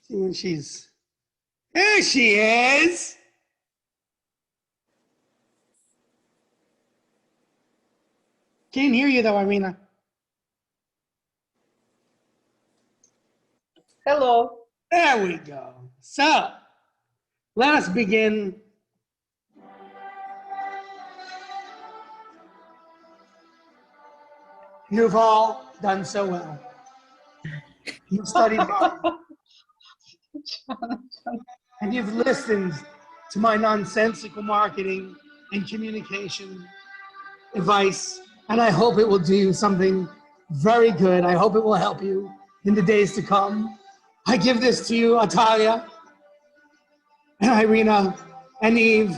See when she's, there she is. Can't hear you though, Irina. Hello. There we go. So, let us begin. You've all done so well. You've studied hard. And you've listened to my nonsensical marketing and communication advice. And I hope it will do something very good. I hope it will help you in the days to come. I give this to you, Atalia and Irina and Eve,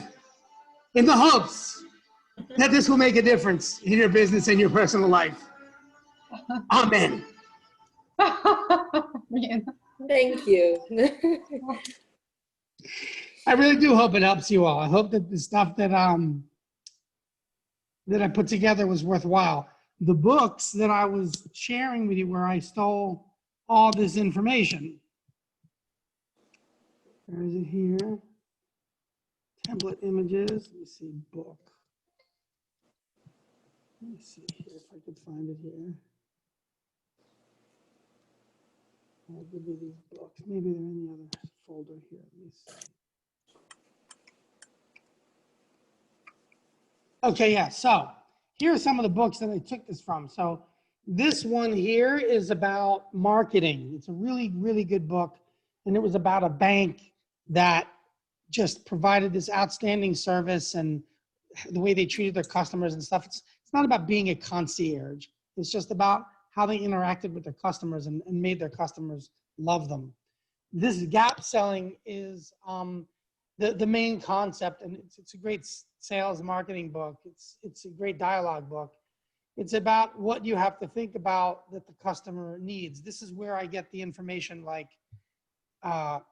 in the hopes that this will make a difference in your business and your personal life. Amen. Thank you. I really do hope it helps you all. I hope that the stuff that that I put together was worthwhile. The books that I was sharing with you where I stole all this information. Where is it here? Template images. Let me see, book. Let me see here if I could find it here. I'll give you these books. Maybe they're in the other folder here. Let me see. Okay, yeah, so here are some of the books that I took this from. So this one here is about marketing. It's a really, really good book. And it was about a bank that just provided this outstanding service and the way they treated their customers and stuff. It's not about being a concierge. It's just about how they interacted with their customers and made their customers love them. This gap selling is the main concept, and it's a great sales marketing book. It's a great dialogue book. It's about what you have to think about that the customer needs. This is where I get the information like,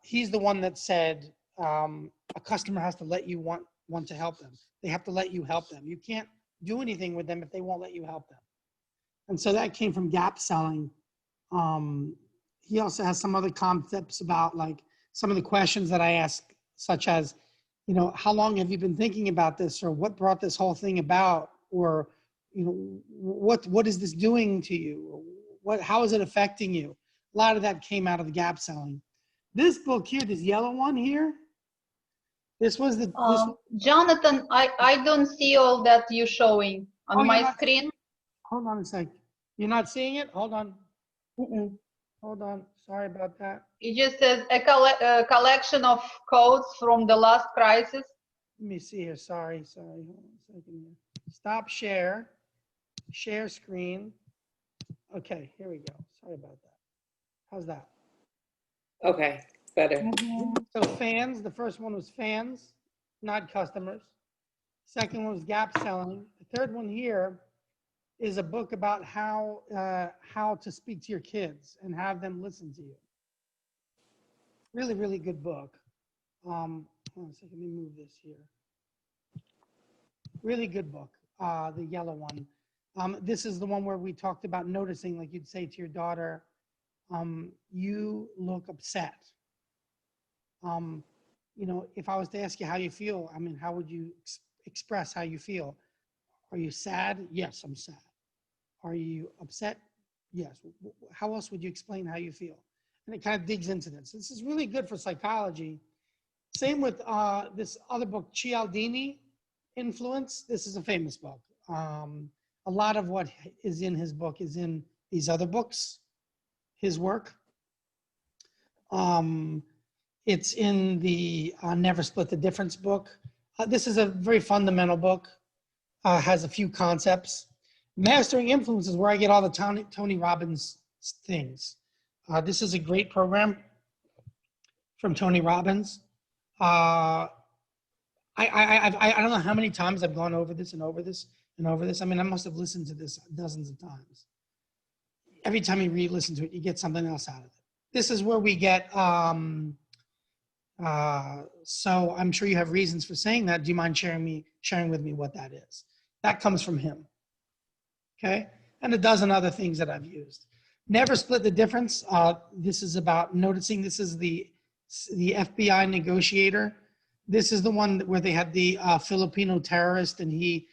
he's the one that said a customer has to let you want to help them. They have to let you help them. You can't do anything with them if they won't let you help them. And so that came from gap selling. He also has some other concepts about like some of the questions that I ask, such as, you know, how long have you been thinking about this, or what brought this whole thing about, or, you know, what is this doing to you, or how is it affecting you? A lot of that came out of the gap selling. This book here, this yellow one here, this was the Jonathan, I don't see all that you're showing on my screen. Hold on a sec. You're not seeing it? Hold on. Mm-mm. Hold on. Sorry about that. It just says a collection of codes from the last crisis. Let me see here. Sorry. Hold on a second here. Stop share. Share screen. Okay, here we go. Sorry about that. How's that? Okay, better. Mm-hmm. So fans, the first one was fans, not customers. Second one was gap selling. The third one here is a book about how to speak to your kids and have them listen to you. Really, really good book. Hold on a second, let me move this here. Really good book, the yellow one. This is the one where we talked about noticing, like you'd say to your daughter, you look upset. You know, if I was to ask you how you feel, I mean, how would you express how you feel? Are you sad? Yes, I'm sad. Are you upset? Yes. How else would you explain how you feel? And it kind of digs into this. This is really good for psychology. Same with this other book, Cialdini, Influence. This is a famous book. A lot of what is in his book is in these other books, his work. It's in the Never Split the Difference book. This is a very fundamental book, has a few concepts. Mastering Influence is where I get all the Tony Robbins things. This is a great program from Tony Robbins. I don't know how many times I've gone over this and over this and over this. I mean, I must have listened to this dozens of times. Every time you re-listen to it, you get something else out of it. This is where we get, so I'm sure you have reasons for saying that. Do you mind sharing with me what that is? That comes from him, okay? And a dozen other things that I've used. Never Split the Difference. This is about noticing. This is the FBI negotiator. This is the one where they had the Filipino terrorist, and he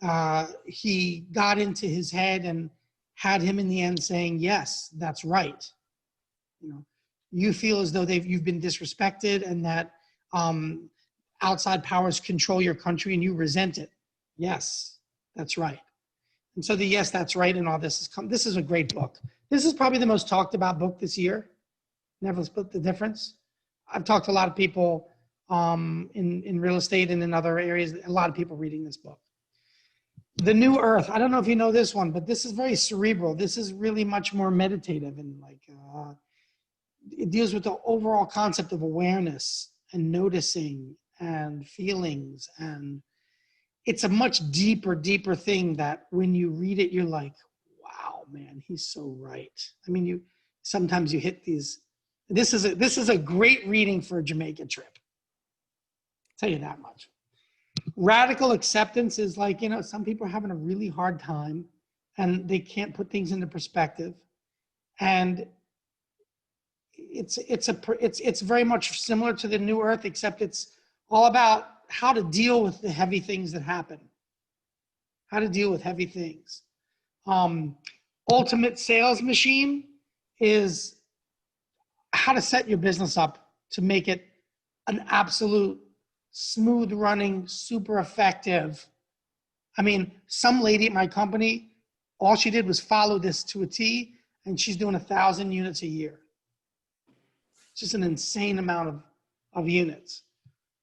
got into his head and had him in the end saying, yes, that's right. You know, you feel as though you've been disrespected and that outside powers control your country and you resent it. Yes, that's right. And so the yes, that's right and all this is a great book. This is probably the most talked about book this year. Never Split the Difference. I've talked to a lot of people in real estate and in other areas, a lot of people reading this book. The New Earth. I don't know if you know this one, but this is very cerebral. This is really much more meditative and like, it deals with the overall concept of awareness and noticing and feelings. And it's a much deeper thing that when you read it, you're like, wow, man, he's so right. I mean, sometimes you hit these. This is a great reading for a Jamaica trip. I'll tell you that much. Radical Acceptance is like, you know, some people are having a really hard time and they can't put things into perspective. And it's very much similar to the New Earth, except it's all about how to deal with the heavy things that happen. How to deal with heavy things. Ultimate Sales Machine is how to set your business up to make it an absolute smooth running, super effective. I mean, some lady at my company, all she did was follow this to a T, and she's doing 1,000 units a year. It's just an insane amount of units.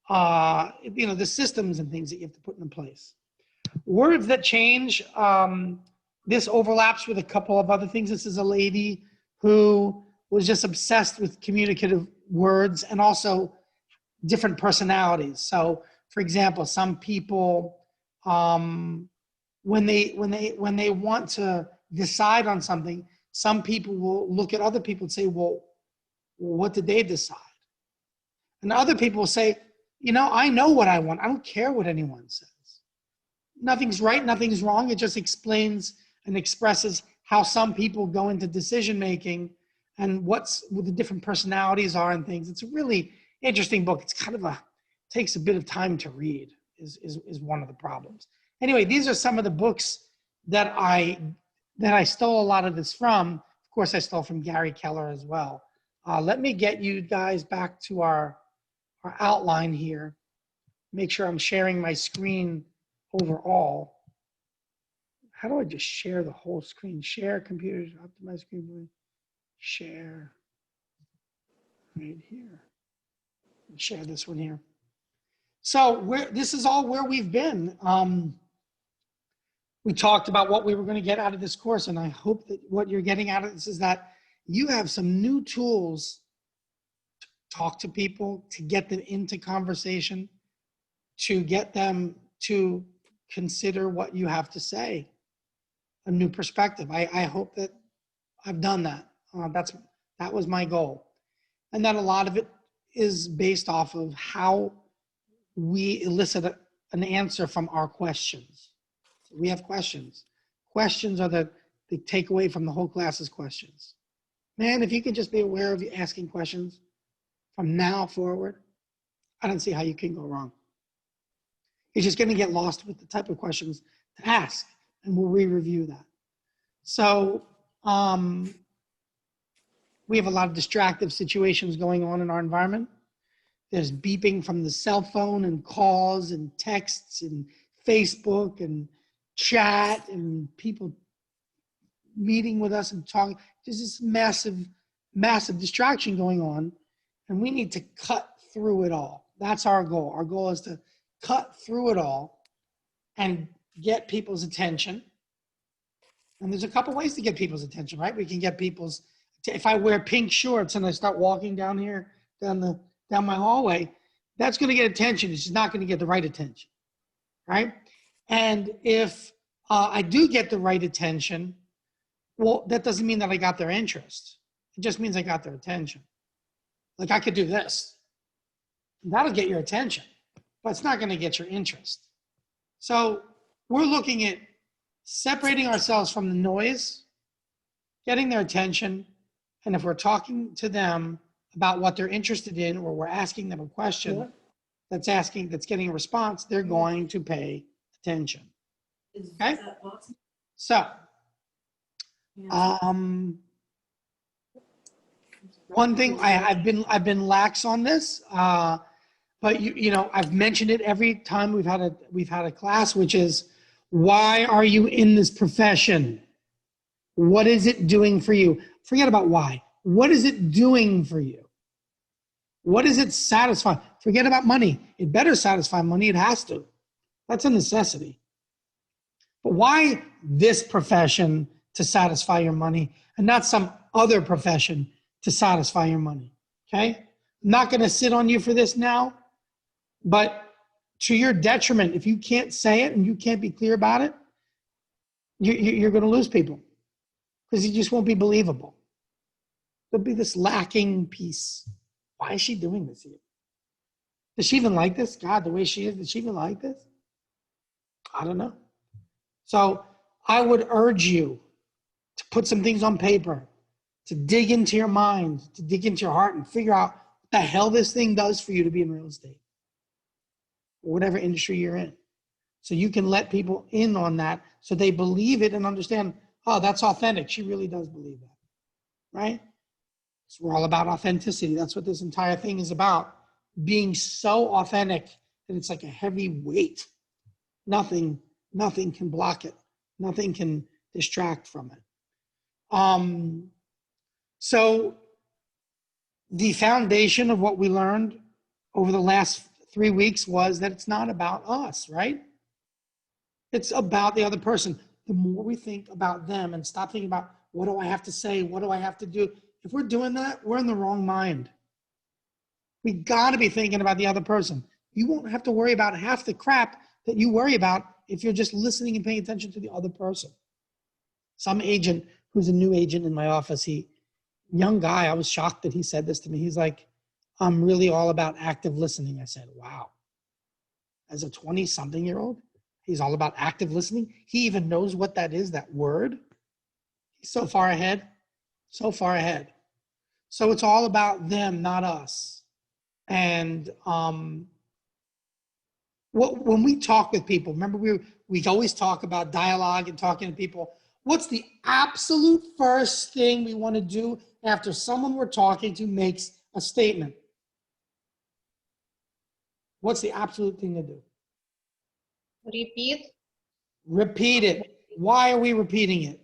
You know, the systems and things that you have to put in place. Words That Change. This overlaps with a couple of other things. This is a lady who was just obsessed with communicative words and also different personalities. So, for example, some people, when they want to decide on something, some people will look at other people and say, well, what did they decide? And other people will say, you know, I know what I want. I don't care what anyone says. Nothing's right, nothing's wrong. It just explains and expresses how some people go into decision making and what the different personalities are and things. It's a really interesting book. It's kind of takes a bit of time to read is one of the problems. Anyway, these are some of the books that I stole a lot of this from. Of course, I stole from Gary Keller as well. Let me get you guys back to our outline here. Make sure I'm sharing my screen overall. How do I just share the whole screen? Share computers, optimize screen, share right here. Share this one here. So this is all where we've been. We talked about what we were going to get out of this course, and I hope that what you're getting out of this is that you have some new tools to talk to people, to get them into conversation, to get them to consider what you have to say, a new perspective. I hope that I've done that. That was my goal. And that a lot of it is based off of how we elicit an answer from our questions. So we have questions. Questions are the takeaway from the whole class is questions. Man, if you could just be aware of you asking questions from now forward, I don't see how you can go wrong. You're just going to get lost with the type of questions to ask, and we'll re-review that. So we have a lot of distractive situations going on in our environment. There's beeping from the cell phone and calls and texts and Facebook and chat and people meeting with us and talking. There's this massive distraction going on, and we need to cut through it all. That's our goal. Our goal is to cut through it all and get people's attention. And there's a couple ways to get people's attention, right? We can get if I wear pink shorts and I start walking down here, down my hallway, that's going to get attention. It's just not going to get the right attention, right? And if I do get the right attention, well, that doesn't mean that I got their interest. It just means I got their attention. Like I could do this. That'll get your attention, but it's not going to get your interest. So we're looking at separating ourselves from the noise getting their attention. And if we're talking to them about what they're interested in, or we're asking them a question that's getting a response, they're going to pay attention. Okay? So, one thing I've been lax on this, but you know, I've mentioned it every time we've had a class, which is, why are you in this profession? What is it doing for you? Forget about why. What is it doing for you? What is it satisfying? Forget about money. It better satisfy money. It has to. That's a necessity. But why this profession to satisfy your money and not some other profession to satisfy your money? Okay? I'm not going to sit on you for this now, but to your detriment, if you can't say it and you can't be clear about it, you're going to lose people, because you just won't be believable. There'll be this lacking piece. Why is she doing this here? Does she even like this? God, the way she is, does she even like this? I don't know. So I would urge you to put some things on paper, to dig into your mind, to dig into your heart and figure out what the hell this thing does for you to be in real estate, or whatever industry you're in. So you can let people in on that so they believe it and understand, oh, that's authentic. She really does believe that, right? So we're all about authenticity. That's what this entire thing is about. Being so authentic that it's like a heavy weight. Nothing can block it. Nothing can distract from it. So the foundation of what we learned over the last 3 weeks was that it's not about us, right? It's about the other person. The more we think about them and stop thinking about, what do I have to say? What do I have to do? If we're doing that, we're in the wrong mind. We got to be thinking about the other person. You won't have to worry about half the crap that you worry about if you're just listening and paying attention to the other person. Some agent who's a new agent in my office, young guy, I was shocked that he said this to me. He's like, I'm really all about active listening. I said, wow. As a 20-something-year-old, he's all about active listening. He even knows what that is, that word. He's so far ahead, so far ahead. So it's all about them, not us. And when we talk with people, remember we always talk about dialogue and talking to people. What's the absolute first thing we want to do after someone we're talking to makes a statement? What's the absolute thing to do? Repeat. Repeat it. Why are we repeating it?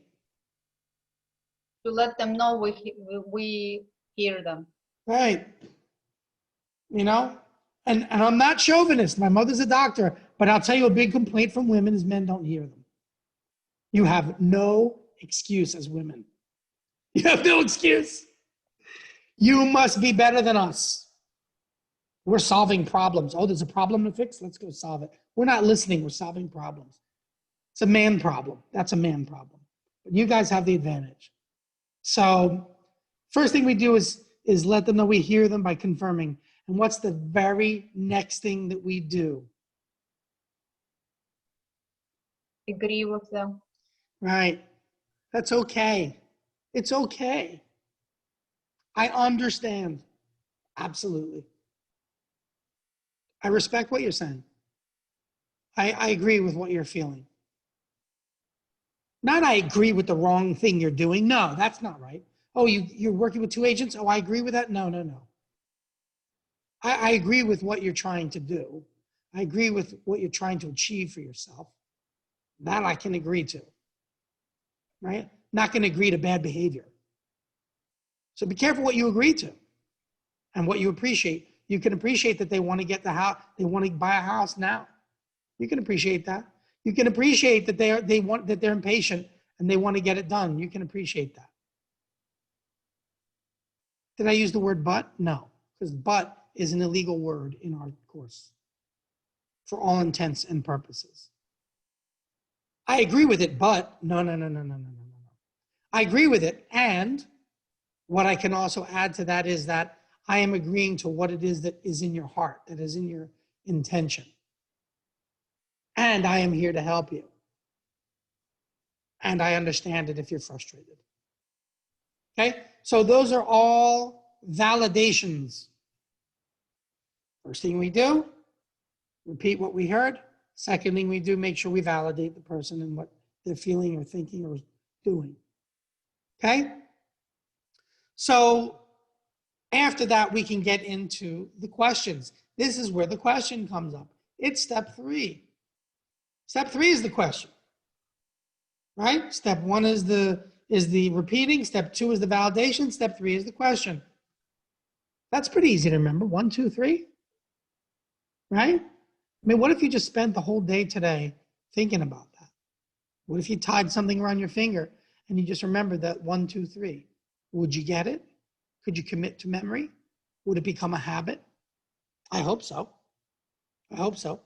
To let them know we hear them. Right. You know, and I'm not chauvinist. My mother's a doctor, but I'll tell you, a big complaint from women is men don't hear them. You have no excuse as women. You have no excuse. You must be better than us. We're solving problems. Oh, there's a problem to fix? Let's go solve it. We're not listening. We're solving problems. It's a man problem. That's a man problem. But you guys have the advantage. So first thing we do is let them know we hear them by confirming. And what's the very next thing that we do? Agree with them. Right. That's okay. It's okay. I understand. Absolutely. I respect what you're saying. I agree with what you're feeling. Not I agree with the wrong thing you're doing. No, that's not right. Oh, you're working with 2 agents? Oh, I agree with that? No. I agree with what you're trying to do. I agree with what you're trying to achieve for yourself. That I can agree to, right? Not going to agree to bad behavior. So be careful what you agree to and what you appreciate. You can appreciate that they want to get the house, they want to buy a house now. You can appreciate that. You can appreciate that they're impatient and they want to get it done. You can appreciate that. Did I use the word but? No, because but is an illegal word in our course for all intents and purposes. I agree with it, but no. I agree with it, and what I can also add to that is that I am agreeing to what it is that is in your heart, that is in your intention. And I am here to help you. And I understand it if you're frustrated. Okay, so those are all validations. First thing we do, repeat what we heard. Second thing we do, make sure we validate the person and what they're feeling or thinking or doing. Okay? So after that, we can get into the questions. This is where the question comes up. It's step 3. Step 3 is the question, right? Step 1 is the repeating. Step 2 is the validation. Step 3 is the question. That's pretty easy to remember. 1, 2, 3, right? I mean, what if you just spent the whole day today thinking about that? What if you tied something around your finger and you just remembered that 1, 2, 3? Would you get it? Could you commit to memory? Would it become a habit? I hope so. I hope so.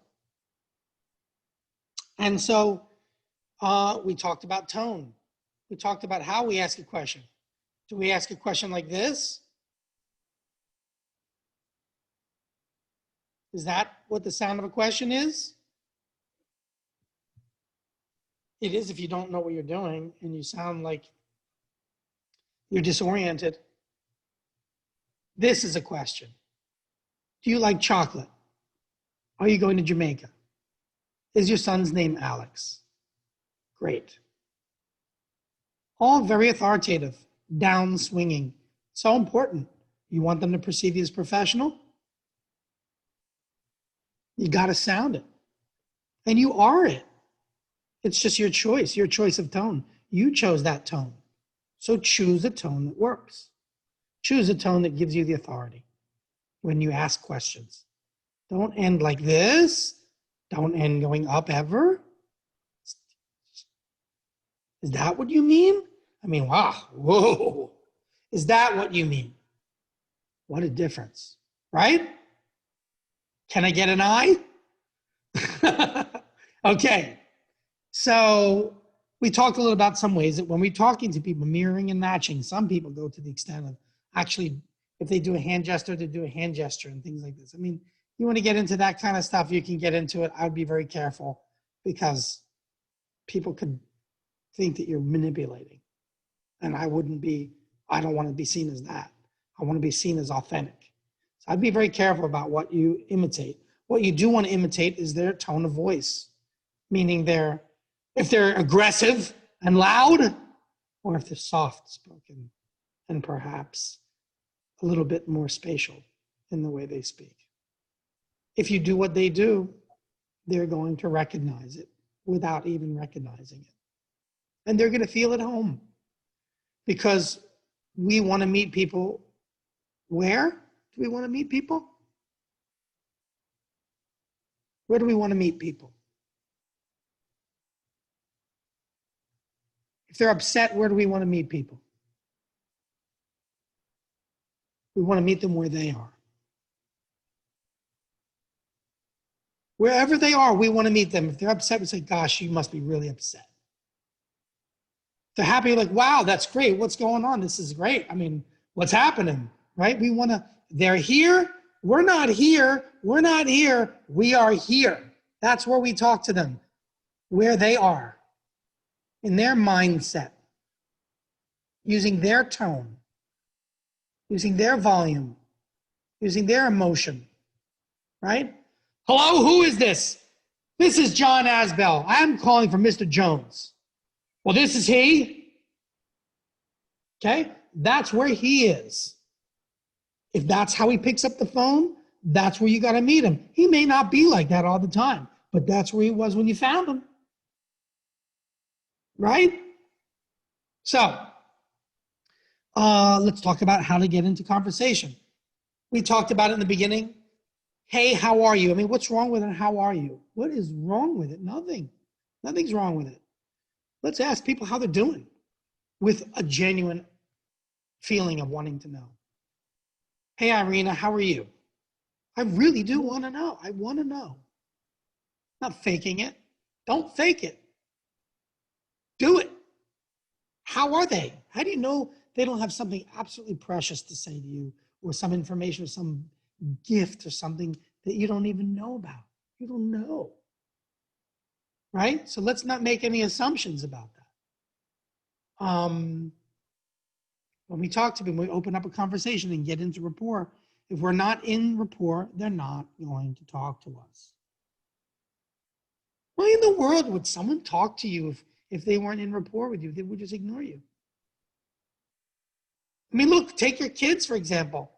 And so we talked about tone. We talked about how we ask a question. Do we ask a question like this? Is that what the sound of a question is? It is if you don't know what you're doing and you sound like you're disoriented. This is a question. Do you like chocolate? Are you going to Jamaica? Is your son's name Alex? Great. All very authoritative, down swinging. So important. You want them to perceive you as professional? You got to sound it. And you are it. It's just your choice of tone. You chose that tone. So choose a tone that works. Choose a tone that gives you the authority when you ask questions. Don't end like this. Don't end going up ever. Is that what you mean? I mean, wow, whoa. Is that what you mean? What a difference, right? Can I get an eye? Okay, so we talked a little about some ways that when we're talking to people, mirroring and matching, some people go to the extent of actually, if they do a hand gesture, they do a hand gesture and things like this. I mean, you want to get into that kind of stuff, you can get into it. I'd be very careful because people could think that you're manipulating. And I don't want to be seen as that. I want to be seen as authentic. So I'd be very careful about what you imitate. What you do want to imitate is their tone of voice, meaning if they're aggressive and loud, or if they're soft spoken and perhaps a little bit more spatial in the way they speak. If you do what they do, they're going to recognize it without even recognizing it. And they're going to feel at home because we want to meet people. Where do we want to meet people? Where do we want to meet people? If they're upset, where do we want to meet people? We want to meet them where they are. Wherever they are, we want to meet them. If they're upset, we say, gosh, you must be really upset. If they're happy, like, wow, that's great. What's going on? This is great. I mean, what's happening, right? We want to, they're here. We're not here. We're not here. We are here. That's where we talk to them, where they are, in their mindset, using their tone, using their volume, using their emotion, right? Hello, who is this? This is John Asbell. I'm calling for Mr. Jones. Well, this is he. Okay, that's where he is. If that's how he picks up the phone, that's where you got to meet him. He may not be like that all the time, but that's where he was when you found him. Right? So, let's talk about how to get into conversation. We talked about it in the beginning. Hey, how are you? I mean, what's wrong with it? How are you? What is wrong with it? Nothing. Nothing's wrong with it. Let's ask people how they're doing with a genuine feeling of wanting to know. Hey, Irina, how are you? I really do want to know. I want to know. Not faking it. Don't fake it. Do it. How are they? How do you know they don't have something absolutely precious to say to you, or some information or some gift or something that you don't even know about? You don't know. Right? So let's not make any assumptions about that. When we talk to them, we open up a conversation and get into rapport. If we're not in rapport, they're not going to talk to us. Why in the world would someone talk to you if they weren't in rapport with you? They would just ignore you. I mean, look, take your kids, for example.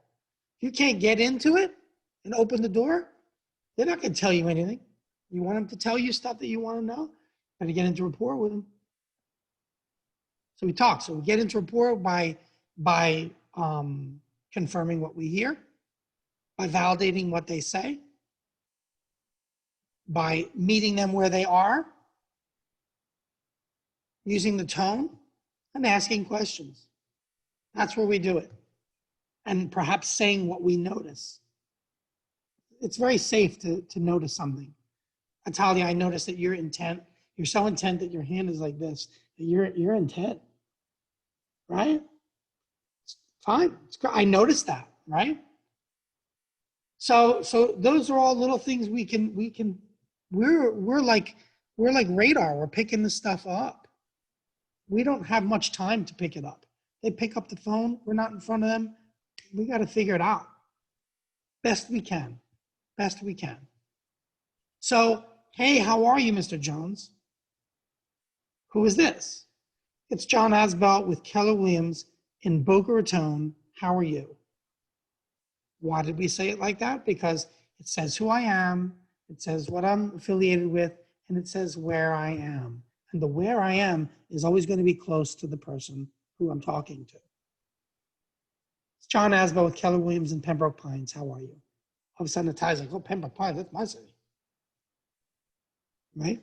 If you can't get into it and open the door, they're not going to tell you anything. You want them to tell you stuff that you want to know? Got to get into rapport with them. So we talk. So we get into rapport by confirming what we hear, by validating what they say, by meeting them where they are, using the tone, and asking questions. That's where we do it. And perhaps saying what we notice. It's very safe to notice something. Natalia, I noticed that you're intent. You're so intent that your hand is like this. That you're intent, right? It's fine. It's great. I noticed that, right? So those are all little things we're like radar. We're picking this stuff up. We don't have much time to pick it up. They pick up the phone. We're not in front of them. We got to figure it out. Best we can. Best we can. So, hey, how are you, Mr. Jones? Who is this? It's John Asbell with Keller Williams in Boca Raton. How are you? Why did we say it like that? Because it says who I am, it says what I'm affiliated with, and it says where I am. And the where I am is always going to be close to the person who I'm talking to. It's John Asbell with Keller Williams in Pembroke Pines. How are you? All of a sudden the tie's like, oh, Pembroke Pines, that's my city. Right?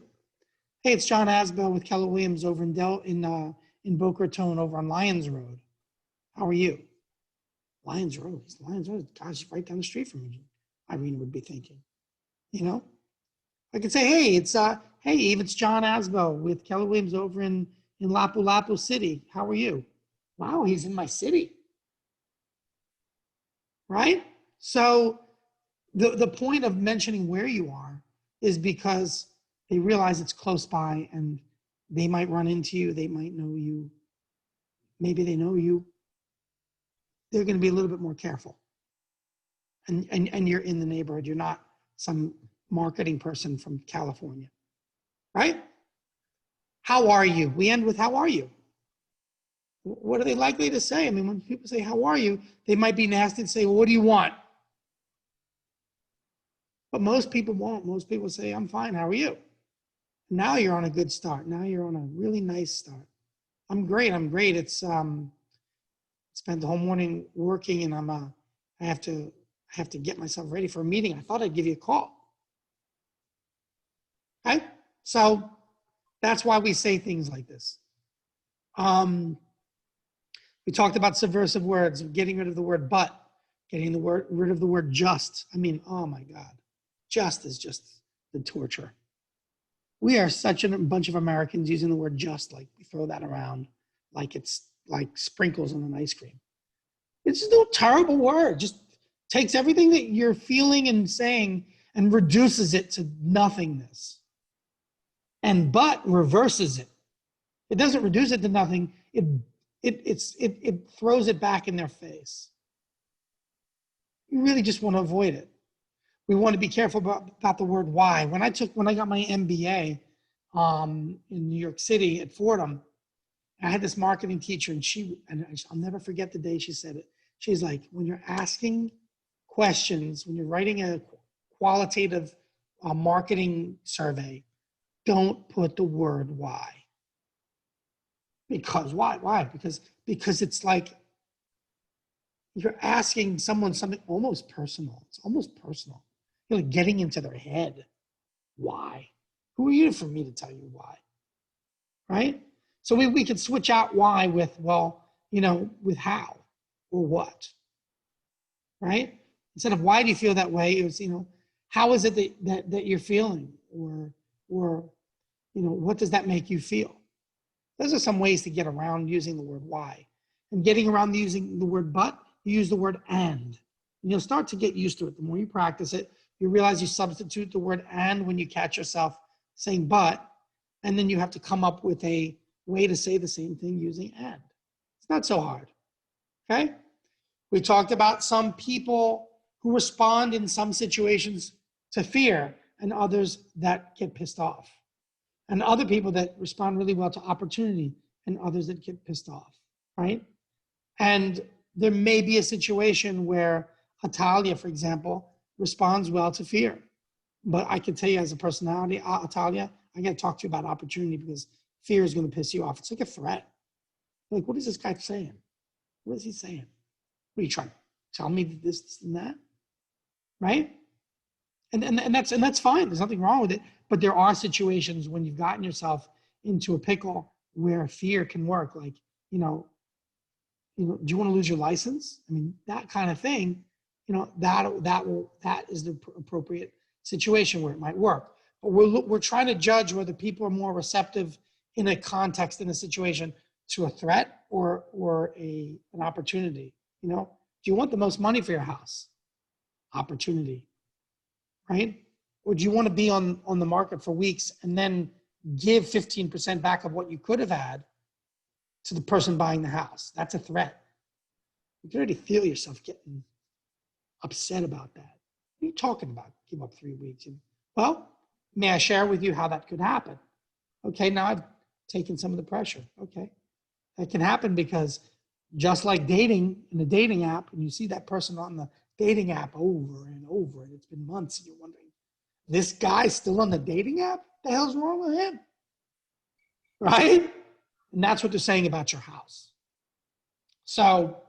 Hey, it's John Asbell with Keller Williams over in Boca Raton over on Lyons Road. How are you? Lyons Road. Lyons Road. Gosh, right down the street from me. Irene would be thinking. You know? I could say, hey, hey, Eve, it's John Asbell with Keller Williams over in Lapu-Lapu City. How are you? Wow, he's in my city. Right? So the point of mentioning where you are is because they realize it's close by and they might run into you. They might know you. Maybe they know you. They're going to be a little bit more careful. And you're in the neighborhood. You're not some marketing person from California, right? How are you? We end with how are you? What are they likely to say? I mean, when people say, how are you? They might be nasty and say, well, what do you want? But most people won't. Most people say, I'm fine. How are you? Now you're on a good start. Now you're on a really nice start. I'm great. I'm great. It's spent the whole morning working, and I have to get myself ready for a meeting. I thought I'd give you a call. Okay? So that's why we say things like this. We talked about subversive words, getting rid of the word but, getting rid of the word just. I mean, oh my God. Just is just the torture. We are such a bunch of Americans using the word just, like we throw that around like it's like sprinkles on an ice cream. It's just a terrible word. Just takes everything that you're feeling and saying and reduces it to nothingness. And but reverses it. It doesn't reduce it to nothing. It throws it back in their face. You really just want to avoid it. We want to be careful about the word why. When I got my MBA in New York City at Fordham, I had this marketing teacher, and I'll never forget the day she said it. She's like, when you're asking questions, when you're writing a qualitative marketing survey, don't put the word why. Because why? Why? Because it's like you're asking someone something almost personal. It's almost personal. You're like getting into their head. Why? Who are you for me to tell you why? Right? So we could switch out why with, well, with how or what. Right? Instead of why do you feel that way, it was, how is it that you're feeling? Or what does that make you feel? Those are some ways to get around using the word why. And getting around using the word but, you use the word and you'll start to get used to it. The more you practice it, you realize you substitute the word and when you catch yourself saying but, and then you have to come up with a way to say the same thing using and. It's not so hard. Okay? We talked about some people who respond in some situations to fear and others that get pissed off. And other people that respond really well to opportunity and others that get pissed off, right? And there may be a situation where Atalia, for example, responds well to fear. But I can tell you as a personality, Atalia, I got to talk to you about opportunity because fear is going to piss you off. It's like a threat. Like, what is this guy saying? What is he saying? What are you trying to tell me this and that? Right? And that's fine. There's nothing wrong with it. But there are situations when you've gotten yourself into a pickle where fear can work. Like, do you want to lose your license? I mean, that kind of thing, that is the appropriate situation where it might work. But we're trying to judge whether people are more receptive in a context, in a situation, to a threat or an opportunity. Do you want the most money for your house? Opportunity, right? Or do you want to be on the market for weeks and then give 15% back of what you could have had to the person buying the house? That's a threat. You can already feel yourself getting upset about that. What are you talking about? Give up 3 weeks. Well, may I share with you how that could happen? Okay, now I've taken some of the pressure. Okay, that can happen because just like dating in a dating app, and you see that person on the dating app over and over, and it's been months, and you're wondering, this guy's still on the dating app? What the hell's wrong with him? Right? And that's what they're saying about your house. So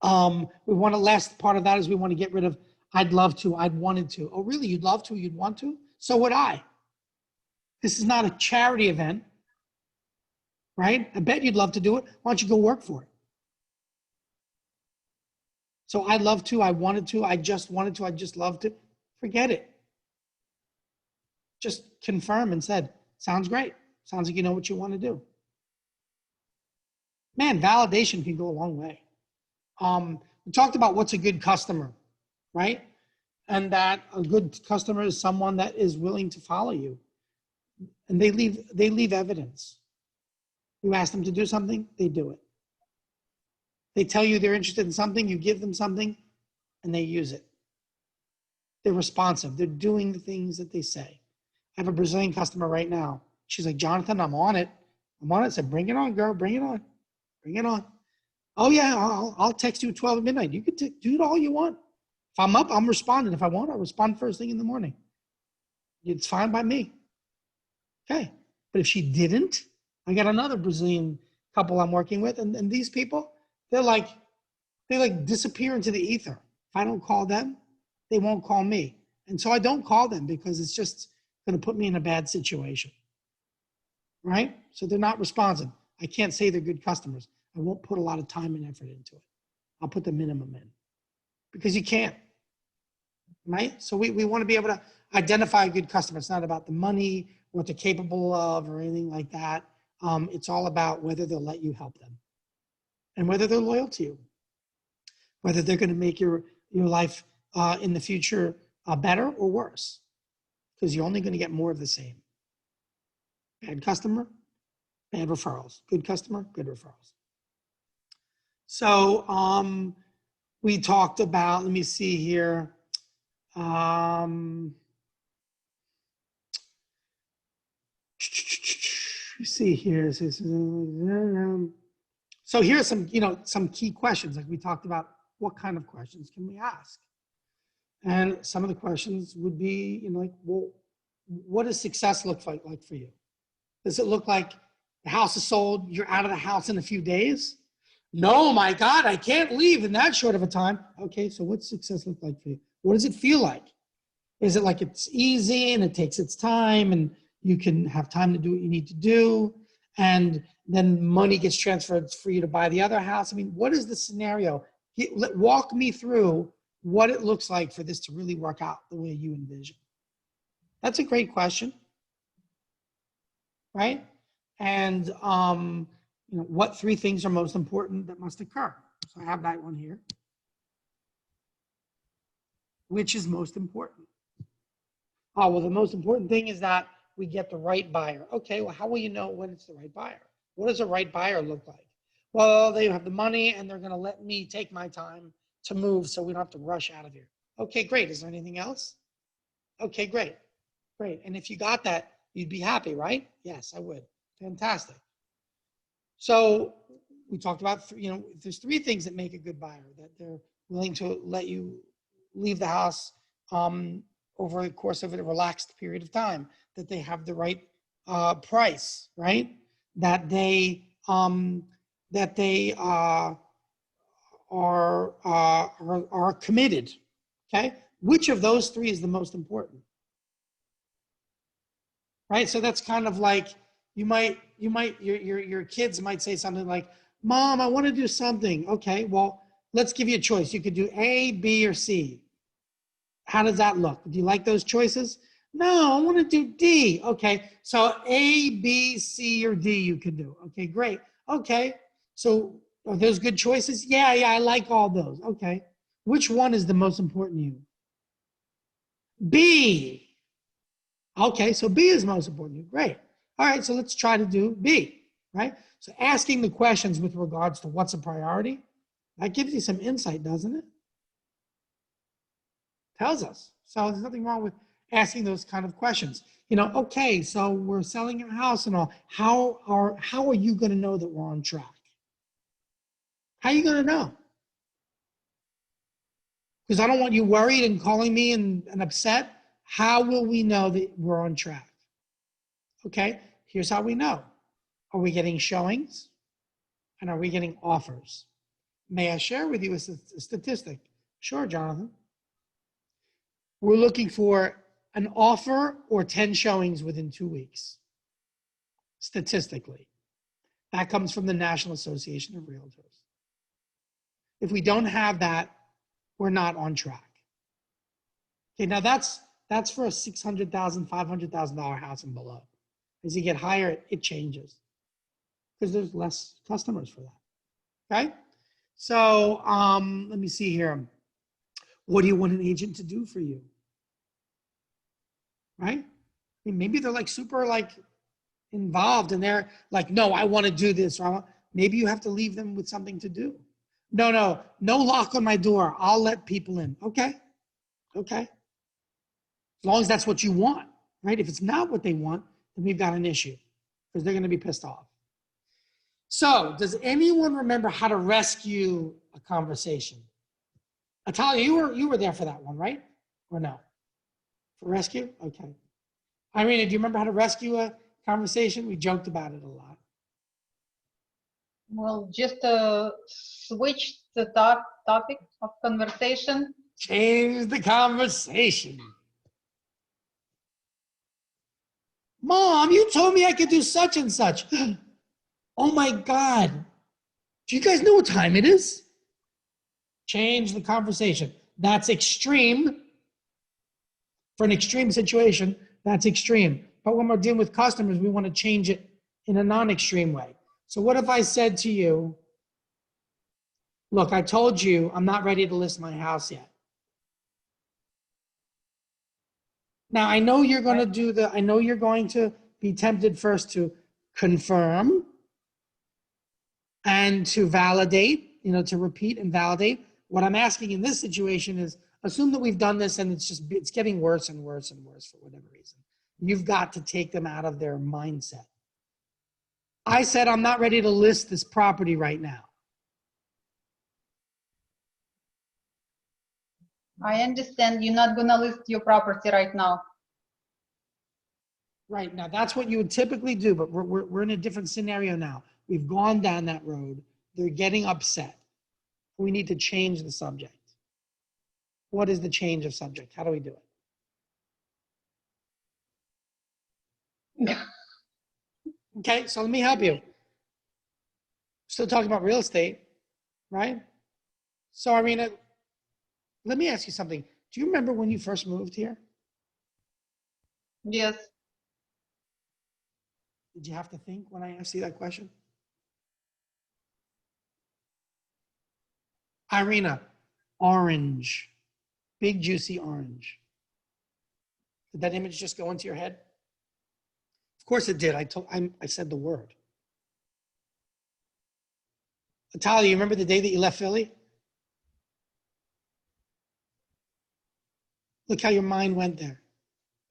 we want to, last part of that is we want to get rid of, I'd love to, I'd wanted to. Oh, really? You'd love to, you'd want to? So would I. This is not a charity event, right? I bet you'd love to do it. Why don't you go work for it? So I'd love to, I wanted to, I just wanted to, I just loved to. Forget it. Just confirm and said, sounds great. Sounds like you know what you want to do. Man, validation can go a long way. We talked about what's a good customer, right? And that a good customer is someone that is willing to follow you. And they leave evidence. You ask them to do something, they do it. They tell you they're interested in something, you give them something, and they use it. They're responsive. They're doing the things that they say. I have a Brazilian customer right now. She's like, Jonathan, I'm on it. I'm on it. I said, bring it on, girl. Bring it on. Bring it on. Oh, yeah, I'll text you at 12 at midnight. You can do it all you want. If I'm up, I'm responding. If I want, I'll respond first thing in the morning. It's fine by me. Okay. But if she didn't, I got another Brazilian couple I'm working with, and these people, they like disappear into the ether. If I don't call them, they won't call me. And so I don't call them because it's just going to put me in a bad situation. Right? So they're not responsive. I can't say they're good customers. I won't put a lot of time and effort into it. I'll put the minimum in because you can't. Right? So we want to be able to identify a good customer. It's not about the money, what they're capable of, or anything like that. It's all about whether they'll let you help them and whether they're loyal to you, whether they're going to make your life in the future better or worse, because you're only going to get more of the same. Bad customer, bad referrals. Good customer, good referrals. So we talked about, let me see here. See here. So here's some, some key questions. Like we talked about, what kind of questions can we ask? And some of the questions would be, like, well, what does success look like for you? Does it look like the house is sold, you're out of the house in a few days? No, my God, I can't leave in that short of a time. Okay, so what's success look like for you? What does it feel like? Is it like it's easy and it takes its time and you can have time to do what you need to do, and then money gets transferred for you to buy the other house? I mean, what is the scenario? Walk me through what it looks like for this to really work out the way you envision. That's a great question, right? And what 3 things are most important that must occur? So I have that one here. Which is most important? Oh, well, the most important thing is that we get the right buyer. Okay, well, how will you know when it's the right buyer? What does a right buyer look like? Well, they have the money and they're going to let me take my time to move so we don't have to rush out of here. Okay, great. Is there anything else? Okay, great. Great. And if you got that, you'd be happy, right? Yes, I would. Fantastic. So we talked about, there's three things that make a good buyer: that they're willing to let you leave the house over the course of a relaxed period of time, that they have the right price, right? That they are committed. Okay, which of those three is the most important? Right. So that's kind of like your kids might say something like, "Mom, I want to do something." Okay, well, let's give you a choice. You could do A, B, or C. How does that look? Do you like those choices? No, I want to do D. Okay, so A, B, C, or D you could do. Okay, great. Okay, so are those good choices? Yeah, I like all those. Okay, which one is the most important to you? B. Okay, so B is most important to you. Great. All right, so let's try to do B, right? So asking the questions with regards to what's a priority, that gives you some insight, doesn't it? Tells us. So there's nothing wrong with asking those kind of questions. Okay, so we're selling a house and all. How are you going to know that we're on track? How are you going to know? Because I don't want you worried and calling me and upset. How will we know that we're on track? Okay, here's how we know. Are we getting showings? And are we getting offers? May I share with you a statistic? Sure, Jonathan. We're looking for an offer or 10 showings within 2 weeks, statistically. That comes from the National Association of Realtors. If we don't have that, we're not on track. Okay, now that's for a $600,000, $500,000 house and below. As you get higher, it changes because there's less customers for that. Okay, so let me see here. What do you want an agent to do for you? Right? I mean, maybe they're like super like involved and they're like, no, I want to do this. Or maybe you have to leave them with something to do. No lock on my door. I'll let people in. Okay. As long as that's what you want, right? If it's not what they want, then we've got an issue because they're going to be pissed off. So does anyone remember how to rescue a conversation? Atalia, you were there for that one, right? Or no? For rescue? Okay. Irina, do you remember how to rescue a conversation? We joked about it a lot. Well, just switch the topic of conversation. Change the conversation. Mom, you told me I could do such and such. Oh my God. Do you guys know what time it is? Change the conversation. That's extreme. For an extreme situation, that's extreme. But when we're dealing with customers, we want to change it in a non-extreme way. So what if I said to you, look, I told you I'm not ready to list my house yet. Now, I know you're going to be tempted first to confirm and to validate, to repeat and validate. What I'm asking in this situation is assume that we've done this and it's getting worse and worse and worse for whatever reason. You've got to take them out of their mindset. I said, I'm not ready to list this property right now. I understand you're not going to list your property right now. Right, now that's what you would typically do, but we're in a different scenario now. We've gone down that road. They're getting upset. We need to change the subject. What is the change of subject? How do we do it? Okay, so let me help you. Still talking about real estate, right? So, Irina, let me ask you something. Do you remember when you first moved here? Yes. Did you have to think when I asked you that question? Irina, orange, big juicy orange. Did that image just go into your head? Of course it did. I said the word. Natalia, you remember the day that you left Philly? Look how your mind went there.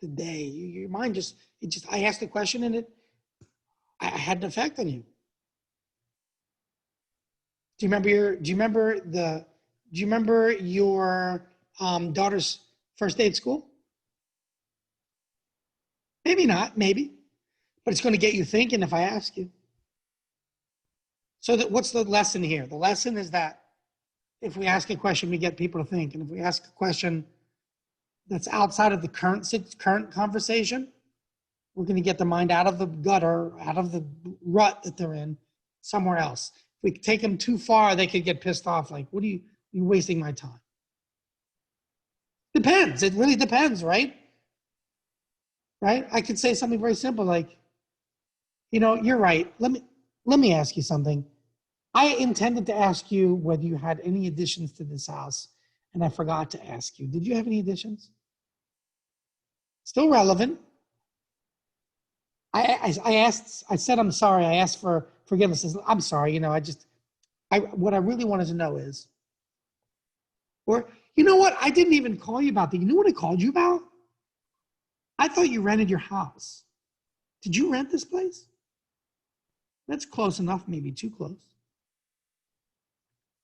The day, your mind I asked a question and I had an effect on you. Do you remember your daughter's first day at school? Maybe not, maybe, but it's going to get you thinking if I ask you. So what's the lesson here? The lesson is that if we ask a question, we get people to think. And if we ask a question that's outside of the current conversation, we're going to get the mind out of the gutter, out of the rut that they're in, somewhere else. If we take them too far, they could get pissed off. Like, you're wasting my time. Depends. It really depends, right? Right? I could say something very simple like, you're right. Let me ask you something. I intended to ask you whether you had any additions to this house, and I forgot to ask you. Did you have any additions? Still relevant. I said, I'm sorry. I asked for forgiveness. I'm sorry. What I really wanted to know is, or, you know what? I didn't even call you about that. You know what I called you about? I thought you rented your house. Did you rent this place? That's close enough, maybe too close.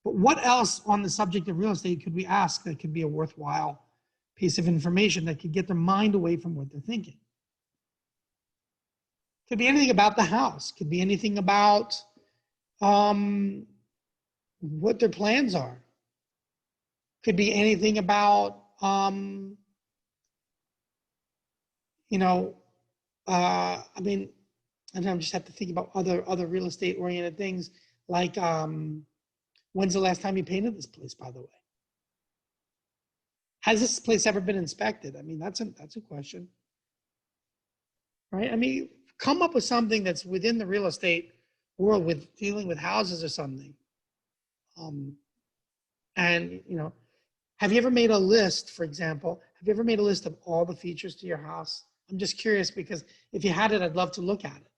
But what else on the subject of real estate could we ask that could be a worthwhile piece of information that could get their mind away from what they're thinking? Could be anything about the house. Could be anything about what their plans are. Could be anything about, and I just have to think about other real estate oriented things like, when's the last time you painted this place, by the way? Has this place ever been inspected? I mean, that's a question, right? I mean, come up with something that's within the real estate world with dealing with houses or something. Have you ever made a list, for example, have you ever made a list of all the features to your house? I'm just curious because if you had it, I'd love to look at it.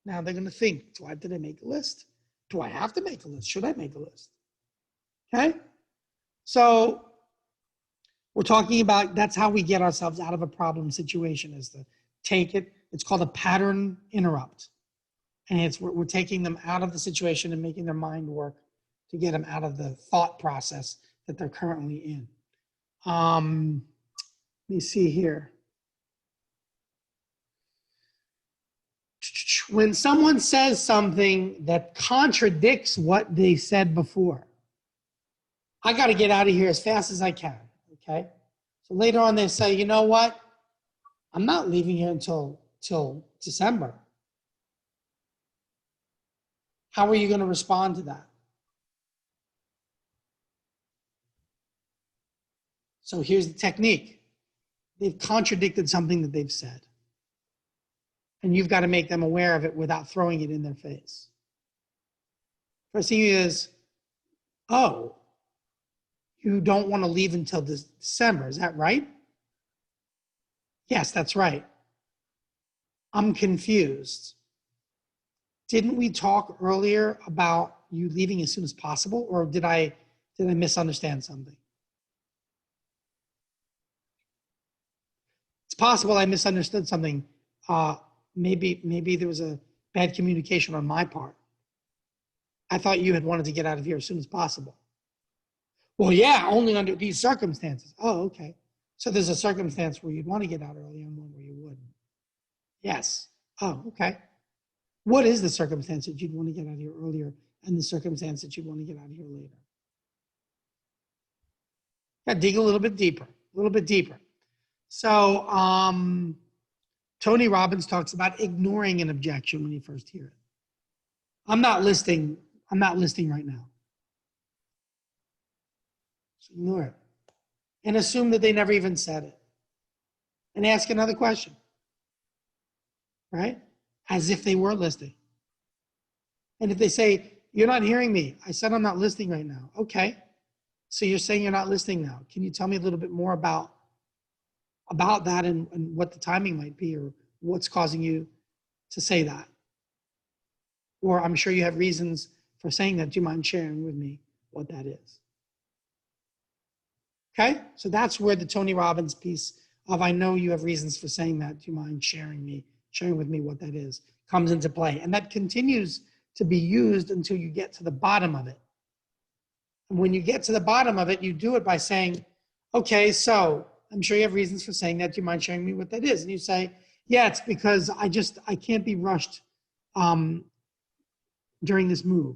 Now they're going to think, did I make a list? Do I have to make a list? Should I make a list? Okay. So we're talking about, that's how we get ourselves out of a problem situation, is to take it. It's called a pattern interrupt. And we're taking them out of the situation and making their mind work to get them out of the thought process that they're currently in. Let me see here. When someone says something that contradicts what they said before, I got to get out of here as fast as I can, okay? So later on they say, you know what? I'm not leaving here until December. How are you going to respond to that? So here's the technique. They've contradicted something that they've said. And you've got to make them aware of it without throwing it in their face. First thing is, oh, you don't want to leave until December, is that right? Yes, that's right. I'm confused. Didn't we talk earlier about you leaving as soon as possible, or did I misunderstand something? It's possible I misunderstood something. Maybe there was a bad communication on my part. I thought you had wanted to get out of here as soon as possible. Well, yeah, only under these circumstances. Oh, okay. So there's a circumstance where you'd want to get out early and one where you wouldn't. Yes. Oh, okay. What is the circumstance that you'd want to get out of here earlier and the circumstance that you'd want to get out of here later? Got to dig a little bit deeper. So Tony Robbins talks about ignoring an objection when you first hear it. I'm not listing right now. So ignore it. And assume that they never even said it. And ask another question. Right? As if they were listening. And if they say, you're not hearing me, I said I'm not listening right now. Okay. So you're saying you're not listening now. Can you tell me a little bit more about that and what the timing might be, or what's causing you to say that? or I'm sure you have reasons for saying that. Do you mind sharing with me what that is? Okay, so that's where the Tony Robbins piece of I know you have reasons for saying that. Do you mind sharing with me what that is, comes into play. And that continues to be used until you get to the bottom of it. And when you get to the bottom of it, you do it by saying, okay, so I'm sure you have reasons for saying that. Do you mind sharing me what that is? And you say, yeah, it's because I can't be rushed during this move.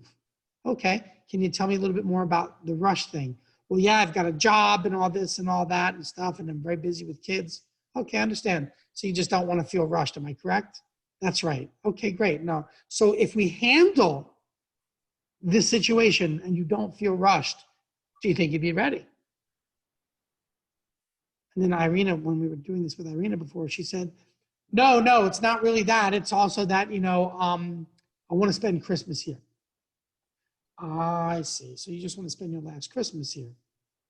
Okay, can you tell me a little bit more about the rush thing? Well, yeah, I've got a job and all this and all that and stuff, and I'm very busy with kids. Okay, I understand. So you just don't want to feel rushed, am I correct? That's right. Okay, great. No. So if we handle this situation and you don't feel rushed, do you think you'd be ready? And then Irina, when we were doing this with Irina before, she said, no, it's not really that. It's also that, I want to spend Christmas here. I see. So you just want to spend your last Christmas here.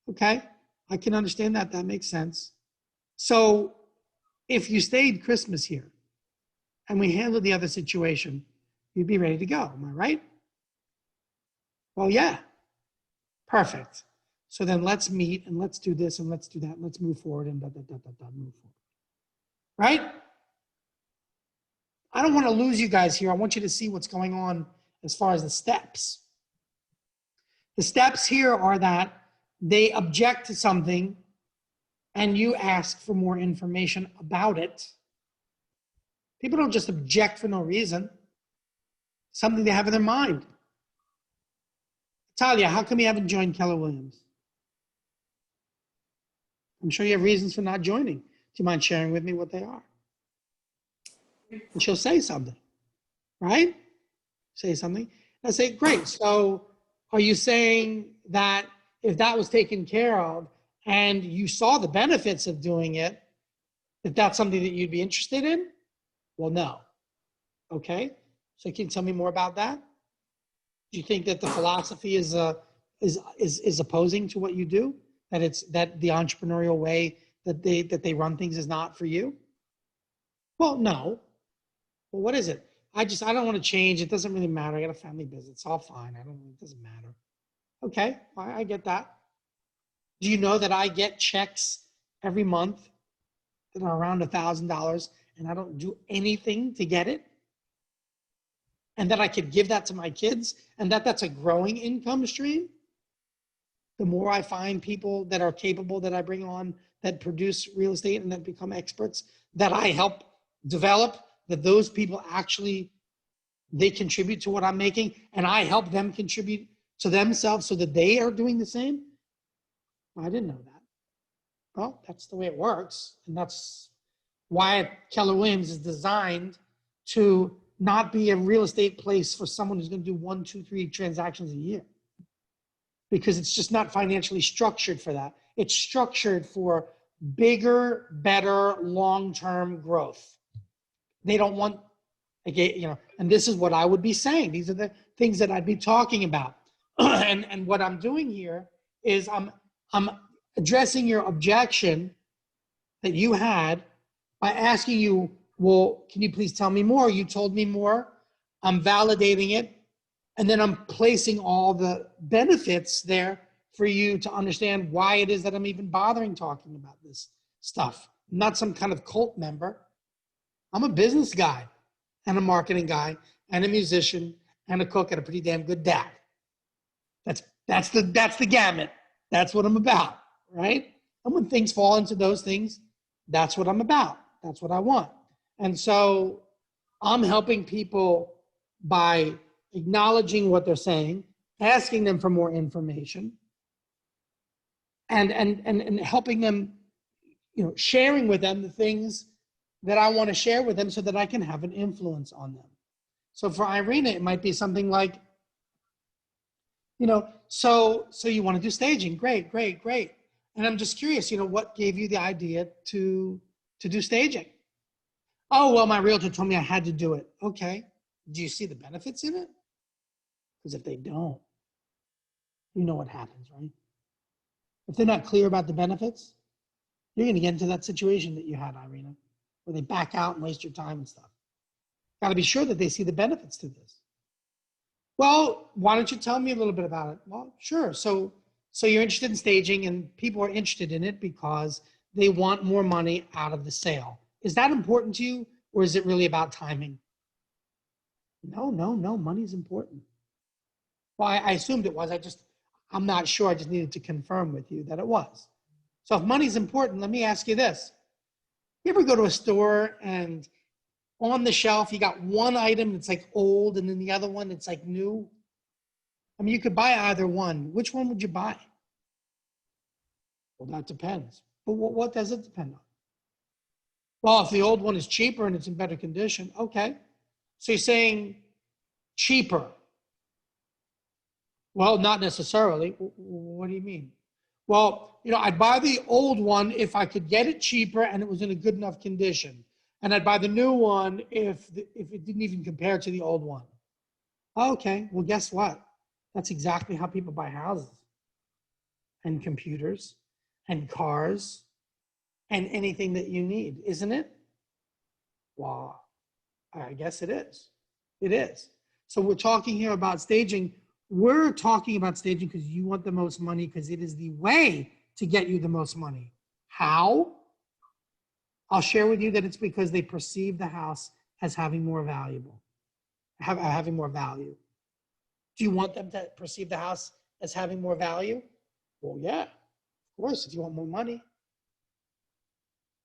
Okay, I can understand that. That makes sense. So if you stayed Christmas here and we handled the other situation, you'd be ready to go. Am I right? Well, yeah. Perfect. So then let's meet and let's do this and let's do that. And let's move forward and move forward. Right? I don't want to lose you guys here. I want you to see what's going on as far as the steps. The steps here are that they object to something and you ask for more information about it. People don't just object for no reason. Something they have in their mind. Talia, how come you haven't joined Keller Williams? I'm sure you have reasons for not joining. Do you mind sharing with me what they are? And she'll say something, right? Say something. I say, great. So are you saying that if that was taken care of and you saw the benefits of doing it, that that's something that you'd be interested in? Well, no. Okay. So can you tell me more about that? Do you think that the philosophy is opposing to what you do? That the entrepreneurial way that they run things is not for you? Well, no. Well, what is it? I don't want to change. It doesn't really matter. I got a family business. It's all fine. It doesn't matter. Okay, I get that. Do you know that I get checks every month that are around $1,000 and I don't do anything to get it? And that I could give that to my kids and that's a growing income stream? The more I find people that are capable that I bring on that produce real estate and that become experts that I help develop, that those people actually, they contribute to what I'm making and I help them contribute to themselves so that they are doing the same. I didn't know that. Well, that's the way it works. And that's why Keller Williams is designed to not be a real estate place for someone who's going to do 1, 2, 3 transactions a year. Because it's just not financially structured for that. It's structured for bigger, better, long-term growth. They don't want, and this is what I would be saying. These are the things that I'd be talking about. and what I'm doing here is I'm addressing your objection that you had by asking you, well, can you please tell me more? You told me more. I'm validating it. And then I'm placing all the benefits there for you to understand why it is that I'm even bothering talking about this stuff. I'm not some kind of cult member. I'm a business guy and a marketing guy and a musician and a cook and a pretty damn good dad. That's the gamut. That's what I'm about, right? And when things fall into those things, that's what I'm about. That's what I want. And so I'm helping people by acknowledging what they're saying, asking them for more information, and helping them, sharing with them the things that I want to share with them so that I can have an influence on them. So for Irina, it might be something like, so you want to do staging. Great. And I'm just curious, what gave you the idea to do staging? Oh, well, my realtor told me I had to do it. Okay. Do you see the benefits in it? Because if they don't, you know what happens, right? If they're not clear about the benefits, you're going to get into that situation that you had, Irina, where they back out and waste your time and stuff. Got to be sure that they see the benefits to this. Well, why don't you tell me a little bit about it? Well, sure. So you're interested in staging, and people are interested in it because they want more money out of the sale. Is that important to you, or is it really about timing? No. Money's important. Well, I assumed it was. I'm not sure. I just needed to confirm with you that it was. So if money's important, let me ask you this. You ever go to a store and on the shelf, you got one item that's like old and then the other one that's like new? I mean, you could buy either one. Which one would you buy? Well, that depends. But what does it depend on? Well, if the old one is cheaper and it's in better condition, okay. So you're saying cheaper. Well, not necessarily. What do you mean? Well, I'd buy the old one if I could get it cheaper and it was in a good enough condition. And I'd buy the new one if it didn't even compare to the old one. Okay, well, guess what? That's exactly how people buy houses and computers and cars and anything that you need, isn't it? Well, I guess it is. It is. So we're talking here about staging. We're talking about staging because you want the most money, because it is the way to get you the most money. How? I'll share with you that it's because they perceive the house as having more having more value. Do you want them to perceive the house as having more value? Well, yeah, of course, if you want more money.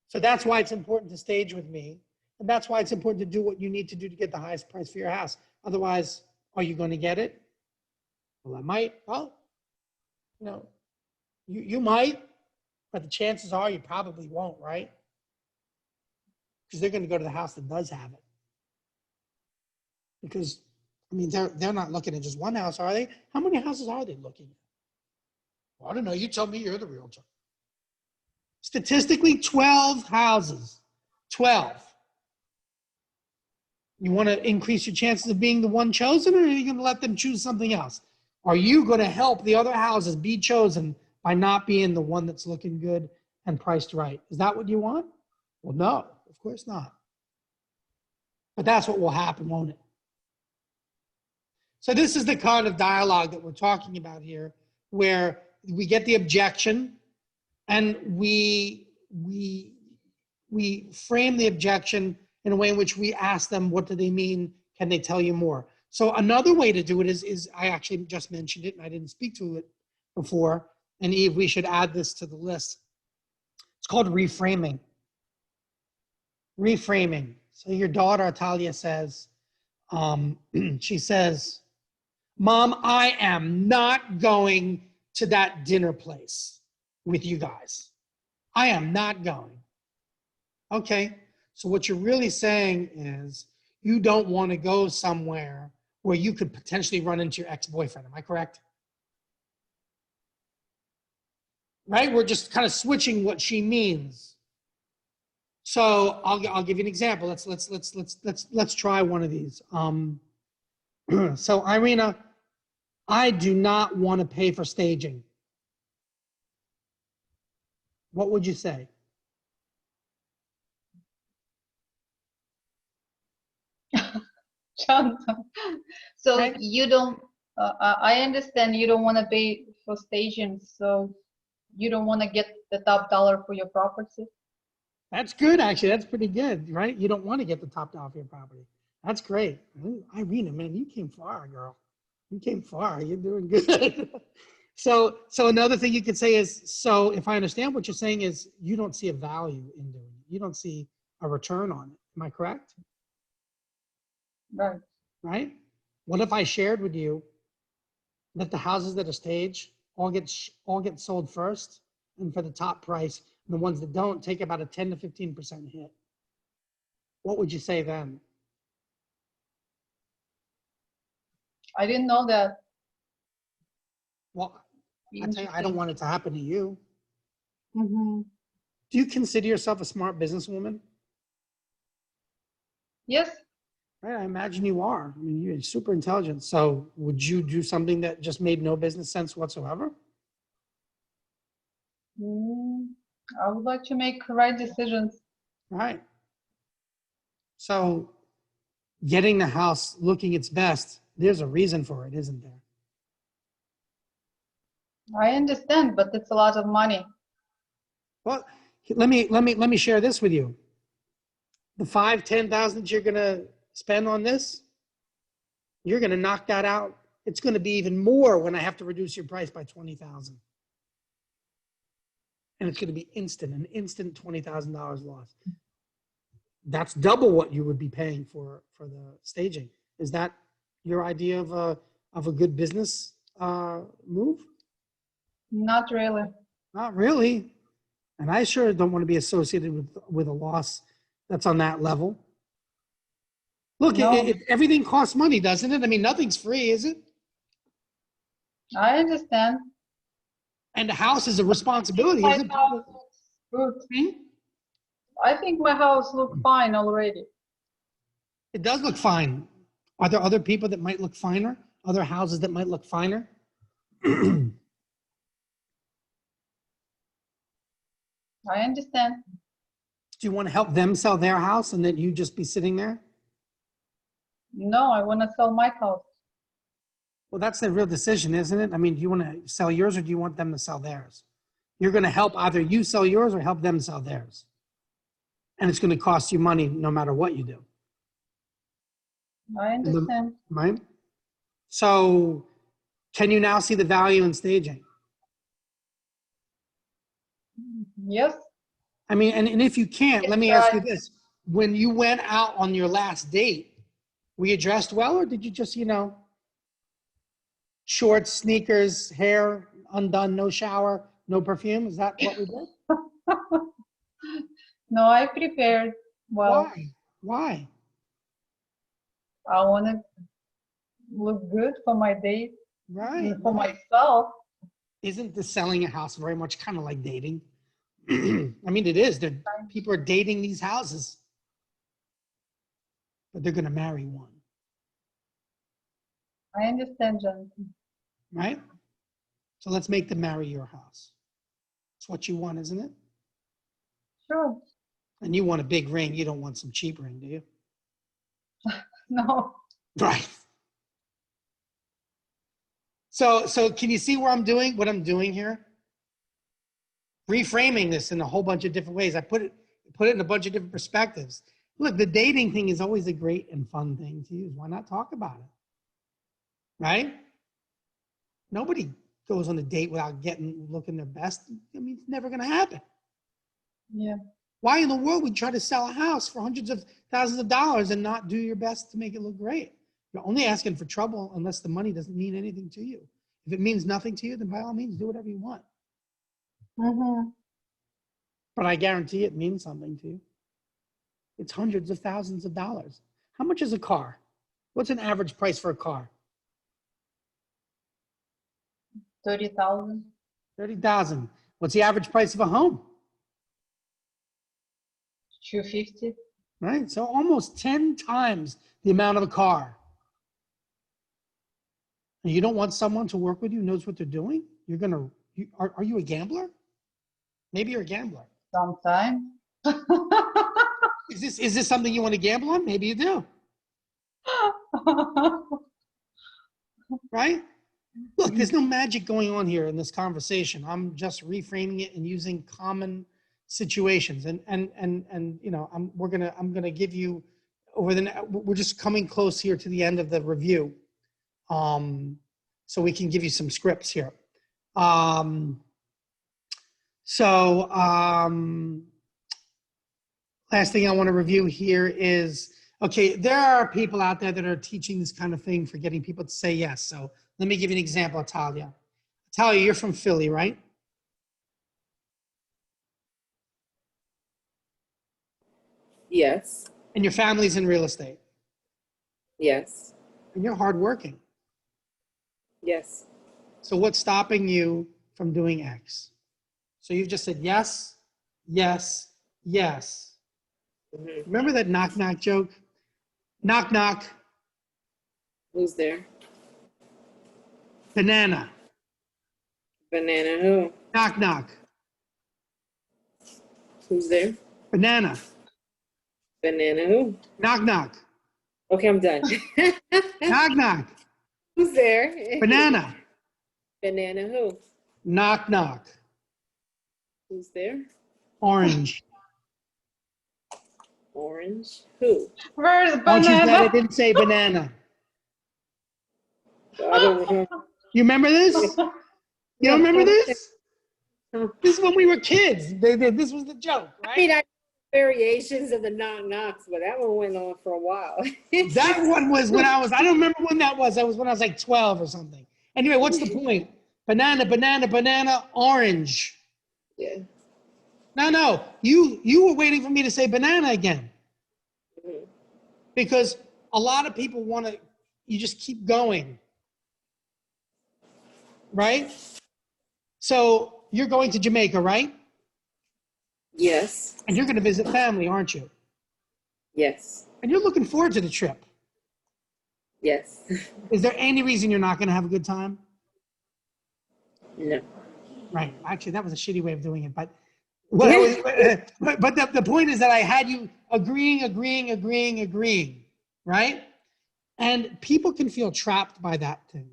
So that's why it's important to stage with me. And that's why it's important to do what you need to do to get the highest price for your house. Otherwise, are you going to get it? Well, I might. Well, you might, but the chances are you probably won't, right? Because they're going to go to the house that does have it. Because, I mean, they're not looking at just one house, are they? How many houses are they looking at? Well, I don't know. You tell me, you're the realtor. Statistically, 12 houses. 12. You want to increase your chances of being the one chosen, or are you going to let them choose something else? Are you going to help the other houses be chosen by not being the one that's looking good and priced right? Is that what you want? Well, no, of course not. But that's what will happen, won't it? So this is the kind of dialogue that we're talking about here, where we get the objection and we frame the objection in a way in which we ask them, what do they mean? Can they tell you more? So another way to do it is I actually just mentioned it and I didn't speak to it before. And Eve, we should add this to the list. It's called reframing. Reframing. So your daughter, Talia, says, she says, Mom, I am not going to that dinner place with you guys. I am not going. Okay, so what you're really saying is you don't want to go somewhere where you could potentially run into your ex-boyfriend. Am I correct? Right? We're just kind of switching what she means. So I'll give you an example. Let's try one of these. So Irina, I do not want to pay for staging. What would you say? Johnson. So Right. you don't, I understand you don't want to pay for staging, so you don't want to get the top dollar for your property. That's good, actually. That's pretty good, right? You don't want to get the top dollar for your property. That's great. Irina, man, you came far, girl. You came far. You're doing good. So another thing you could say is, so if I understand what you're saying is you don't see a value in doing it. You don't see a return on it. Am I correct? Right. Right? What if I shared with you that the houses that are staged all get sold first, and for the top price, and the ones that don't take about a 10 to 15% hit? What would you say then? I didn't know that. Well, I tell you, I don't want it to happen to you. Mm-hmm. Do you consider yourself a smart businesswoman? Yes. Right, I imagine you are. I mean, you're super intelligent. So would you do something that just made no business sense whatsoever? I would like to make right decisions. Right. So getting the house looking its best There's a reason for it, isn't there? I understand, but it's a lot of money. Well, let me share this with you. The 5,000-10,000 that you're gonna spend on this, you're gonna knock that out. It's gonna be even more when I have to reduce your price by 20,000. And it's gonna be an instant $20,000 loss. That's double what you would be paying for the staging. Is that your idea of a good business move? Not really. Not really. And I sure don't want to be associated with a loss that's on that level. Look, No. everything costs money, doesn't it? I mean, nothing's free, is it? I understand. And the house is a responsibility, My isn't it? house looks good. Hmm? I think my house looks fine already. It does look fine. Are there other people that might look finer? Other houses that might look finer? I understand. Do you want to help them sell their house and then you just be sitting there? No, I want to sell my house. Well, that's the real decision, isn't it? I mean, do you want to sell yours or do you want them to sell theirs? You're going to help either you sell yours or help them sell theirs. And it's going to cost you money no matter what you do. I understand. Right? So can you now see the value in staging? Yes. I mean, and if you can't, let me ask you this. When you went out on your last date, were you dressed well or did you just, shorts, sneakers, hair undone, no shower, no perfume? Is that what we did? No, I prepared well. Why? I want to look good for my date, Right. for myself. Isn't the selling a house very much kind of like dating? I mean, it is. People are dating these houses, but they're going to marry one. I understand, Jonathan. Right? So let's make them marry your house. It's what you want, isn't it? Sure. And you want a big ring. You don't want some cheap ring, do you? No. Right. So can you see what I'm doing here? Reframing this in a whole bunch of different ways. I put it in a bunch of different perspectives. Look, the dating thing is always a great and fun thing to use. Why not talk about it? Right? Nobody goes on a date without looking their best. I mean, it's never going to happen. Yeah. Why in the world would you try to sell a house for hundreds of thousands of dollars and not do your best to make it look great? You're only asking for trouble unless the money doesn't mean anything to you. If it means nothing to you, then by all means, do whatever you want. Mm-hmm. But I guarantee it means something to you. It's hundreds of thousands of dollars. How much is a car? What's an average price for a car? 30,000. 30,000. What's the average price of a home? 250. Right? So almost 10 times the amount of a car. And you don't want someone to work with you who knows what they're doing? Are you a gambler? Maybe you're a gambler. Sometimes. Is this something you want to gamble on? Maybe you do. Right? Look, there's no magic going on here in this conversation. I'm just reframing it and using common situations. And I'm gonna give you we're just coming close here to the end of the review. So we can give you some scripts here. Last thing I want to review here is, okay, there are people out there that are teaching this kind of thing for getting people to say yes. So let me give you an example, Talia. Talia, you're from Philly, right? Yes. And your family's in real estate. Yes. And you're hardworking. Yes. So what's stopping you from doing X? So you've just said yes, yes, yes. Mm-hmm. Remember that knock knock joke? Knock knock. Who's there? Banana. Banana who? Knock knock. Who's there? Banana. Banana who? Knock knock. Okay, I'm done. Knock knock. Who's there? Banana. Banana who? Knock, knock. Who's there? Orange. Orange who? Where's Don't you said I banana? didn't say banana. I don't remember. You remember this? You don't remember this? I This is when we were kids. This was the joke, right? mean, I variations of the knock knocks, but that one went on for a while. That one was when I don't remember when that was. That was when I was like 12 or something. Anyway, what's the point? Banana, banana, banana, orange. Yeah. No. You were waiting for me to say banana again. Mhm. Because a lot of people want to, you just keep going. Right? So you're going to Jamaica, right? Yes. And you're going to visit family, aren't you? Yes. And you're looking forward to the trip. Yes. Is there any reason you're not going to have a good time? No. Right. Actually, that was a shitty way of doing it. But the point is that I had you agreeing, right? And people can feel trapped by that too.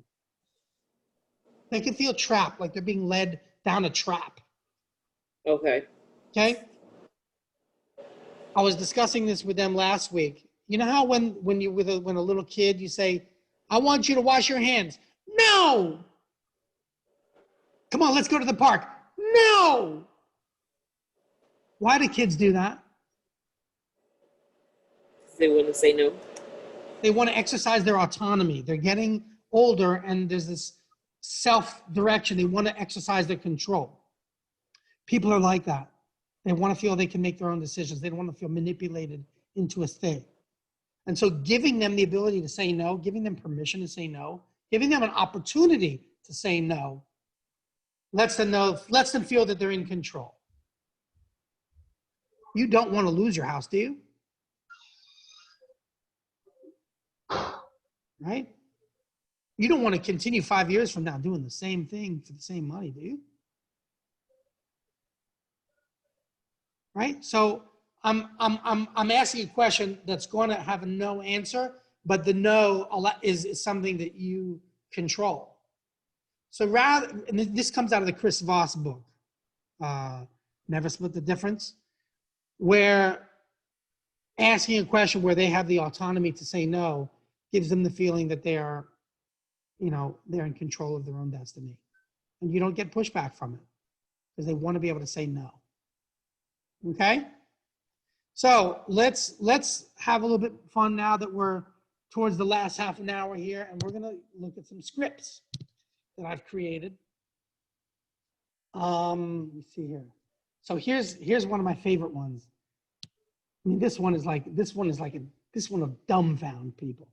They can feel trapped, like they're being led down a trap. Okay. Okay? I was discussing this with them last week. You know how when a little kid, you say, I want you to wash your hands. No! Come on, let's go to the park. No! Why do kids do that? They wouldn't say no. They want to exercise their autonomy. They're getting older and there's this self-direction. They want to exercise their control. People are like that. They want to feel they can make their own decisions. They don't want to feel manipulated into a state. And so giving them the ability to say no, giving them permission to say no, giving them an opportunity to say no, lets them feel that they're in control. You don't want to lose your house, do you? Right? You don't want to continue 5 years from now doing the same thing for the same money, do you? Right? So I'm asking a question that's going to have a no answer, but the no is something that you control. So and this comes out of the Chris Voss book, Never Split the Difference, where asking a question where they have the autonomy to say no gives them the feeling that they are, they're in control of their own destiny. And you don't get pushback from it because they want to be able to say no. Okay? So let's have a little bit of fun now that we're towards the last half an hour here, and we're going to look at some scripts that I've created. Let me see here. So here's one of my favorite ones. I mean, this one will dumbfound people.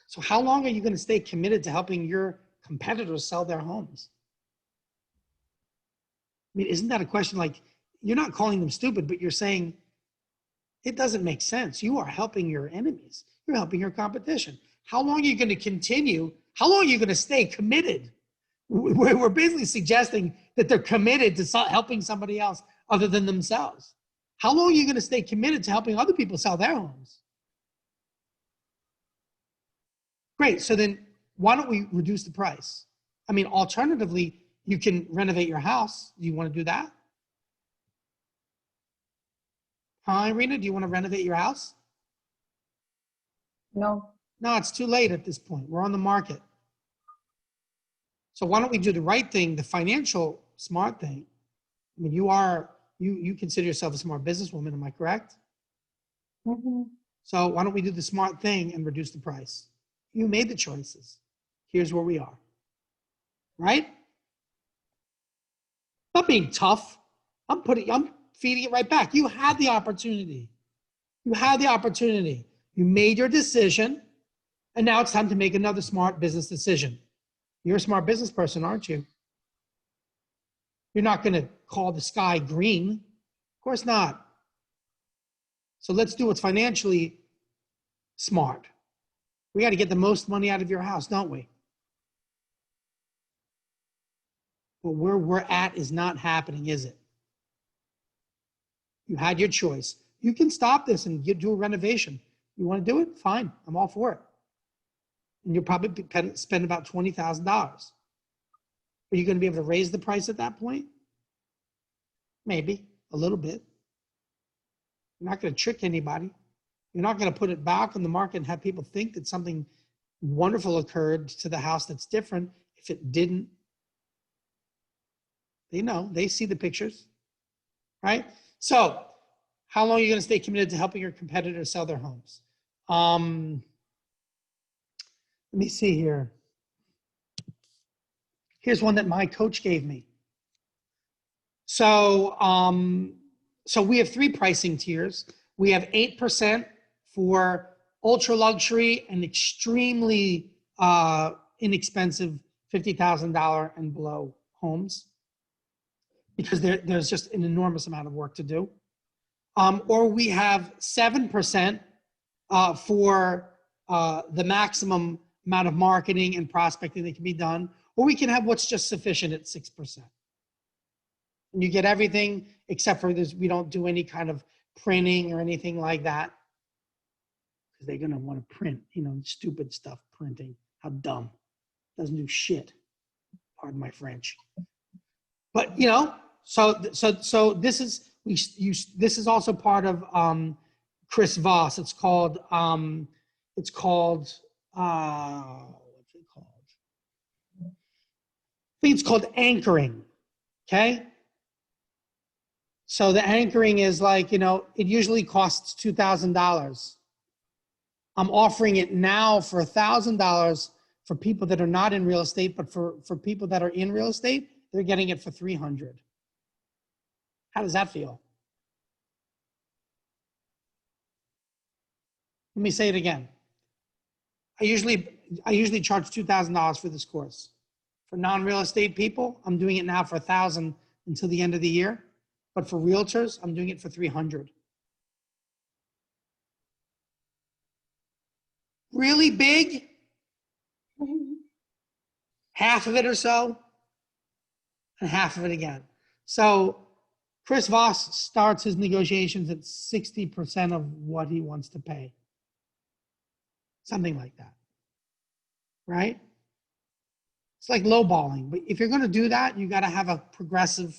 So how long are you going to stay committed to helping your competitors sell their homes? I mean, isn't that a question? Like, you're not calling them stupid, but you're saying it doesn't make sense. You are helping your enemies. You're helping your competition. How long are you going to continue? How long are you going to stay committed? We're basically suggesting that they're committed to helping somebody else other than themselves. How long are you going to stay committed to helping other people sell their homes? Great. So then why don't we reduce the price? I mean, alternatively, you can renovate your house. Do you want to do that? Huh, Irina? Do you want to renovate your house? No. No, it's too late at this point. We're on the market. So why don't we do the right thing, the financial smart thing? I mean, you consider yourself a smart businesswoman, am I correct? Mm-hmm. So why don't we do the smart thing and reduce the price? You made the choices. Here's where we are. Right? Not being tough. I'm feeding it right back. You had the opportunity. You had the opportunity. You made your decision, and now it's time to make another smart business decision. You're a smart business person, aren't you? You're not going to call the sky green. Of course not. So let's do what's financially smart. We got to get the most money out of your house, don't we? But where we're at is not happening, is it? You had your choice. You can stop this and do a renovation. You want to do it? Fine. I'm all for it. and you'll probably spend about $20,000. Are you going to be able to raise the price at that point? Maybe a little bit. You're not going to trick anybody. You're not going to put it back on the market and have people think that something wonderful occurred to the house that's different if it didn't. They know, they see the pictures, right? So how long are you going to stay committed to helping your competitors sell their homes? Let me see here. Here's one that my coach gave me. So, so we have 3 pricing tiers. We have 8% for ultra luxury and extremely inexpensive $50,000 and below homes, because there's just an enormous amount of work to do. Or we have 7% for the maximum amount of marketing and prospecting that can be done. Or we can have what's just sufficient at 6%. And you get everything except for this. We don't do any kind of printing or anything like that, because they're gonna want to print, you know, stupid stuff, printing. How dumb. Doesn't do shit. Pardon my French. But you know, so this is this is also part of Chris Voss. It's called what's it called? I think it's called anchoring. Okay. So the anchoring is like, you know, it usually costs $2,000. I'm offering it now for $1,000 for people that are not in real estate, but for people that are in real estate, they're getting it for $300. How does that feel? Let me say it again. I usually charge $2,000 for this course. For non-real estate people, I'm doing it now for $1,000 until the end of the year. But for realtors, I'm doing it for $300. Really big? Half of it or so, and half of it again. So Chris Voss starts his negotiations at 60% of what he wants to pay. Something like that, right? It's like lowballing, but if you're gonna do that, you gotta have a progressive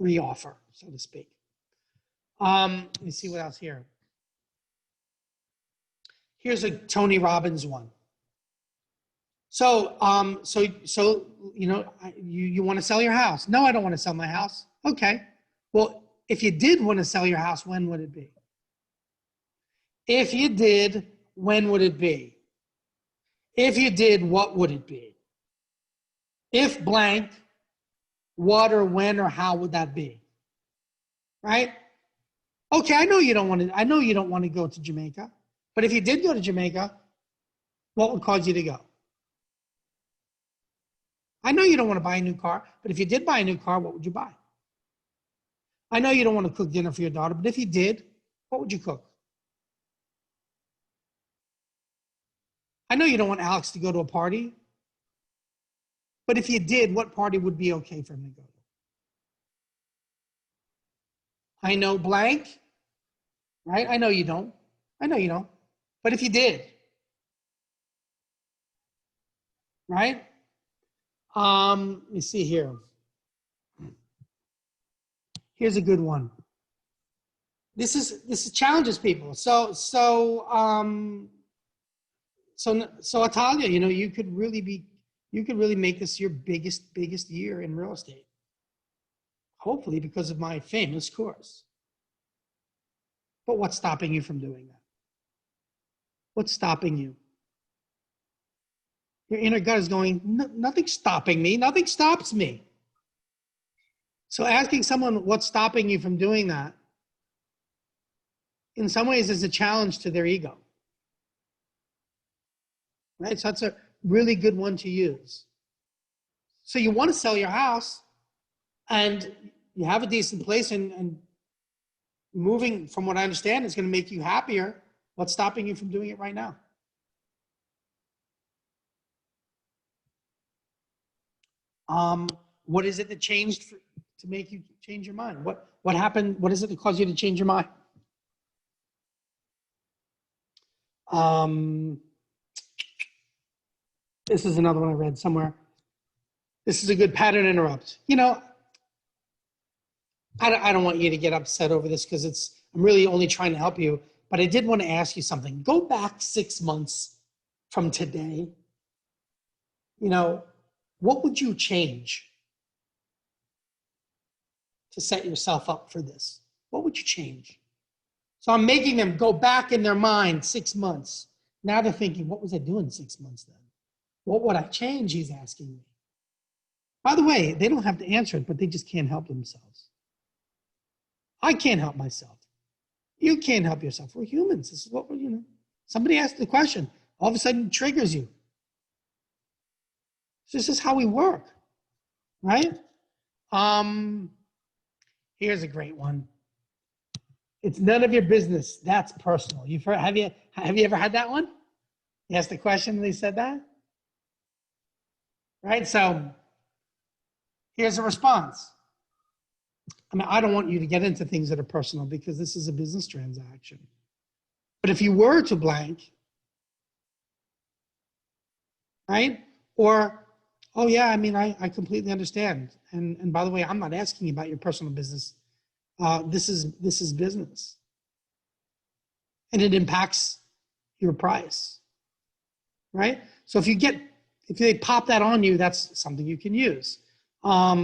reoffer, so to speak. Let me see what else here. Here's a Tony Robbins one. So, you know, you want to sell your house? No, I don't want to sell my house. Okay. Well, if you did want to sell your house, when would it be? If you did, when would it be? If you did, what would it be? If blank, what or when or how would that be? Right? Okay, I know you don't want to go to Jamaica, but if you did go to Jamaica, what would cause you to go? I know you don't want to buy a new car, but if you did buy a new car, what would you buy? I know you don't want to cook dinner for your daughter, but if you did, what would you cook? I know you don't want Alex to go to a party, but if you did, what party would be okay for him to go to? I know blank, right? I know you don't. I know you don't. But if you did, right? Let me see here. Here's a good one. This challenges people. So Atalia, you know, you could really make this your biggest year in real estate. Hopefully because of my famous course. But what's stopping you from doing that? What's stopping you? Your inner gut is going, nothing's stopping me. Nothing stops me. So asking someone what's stopping you from doing that, in some ways, is a challenge to their ego. Right? So that's a really good one to use. So you want to sell your house and you have a decent place, and moving, from what I understand, is going to make you happier. What's stopping you from doing it right now? What is it that changed to make you change your mind? What happened? What is it that caused you to change your mind? This is another one I read somewhere. This is a good pattern interrupt. You know, I don't want you to get upset over this because I'm really only trying to help you, but I did want to ask you something. Go back 6 months from today. You know, what would you change to set yourself up for this? What would you change? So I'm making them go back in their mind 6 months. Now they're thinking, what was I doing 6 months then? What would I change, he's asking me. By the way, they don't have to answer it, but they just can't help themselves. I can't help myself. You can't help yourself. We're humans. This is what we're, somebody asked the question. All of a sudden it triggers you. This is how we work, right? Here's a great one. It's none of your business. That's personal. Have you ever had that one? You asked the question and they said that? Right? So here's a response. I mean, I don't want you to get into things that are personal because this is a business transaction. But if you were to blank, right? Or, oh yeah, I mean, I completely understand. And by the way, I'm not asking you about your personal business. This is business. And it impacts your price, right? So if they pop that on you, that's something you can use. Let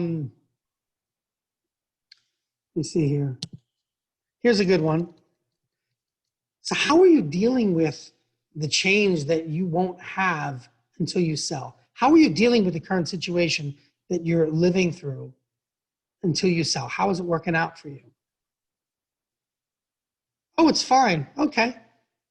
me see here. Here's a good one. So how are you dealing with the change that you won't have until you sell? How are you dealing with the current situation that you're living through until you sell? How is it working out for you? Oh, it's fine. Okay.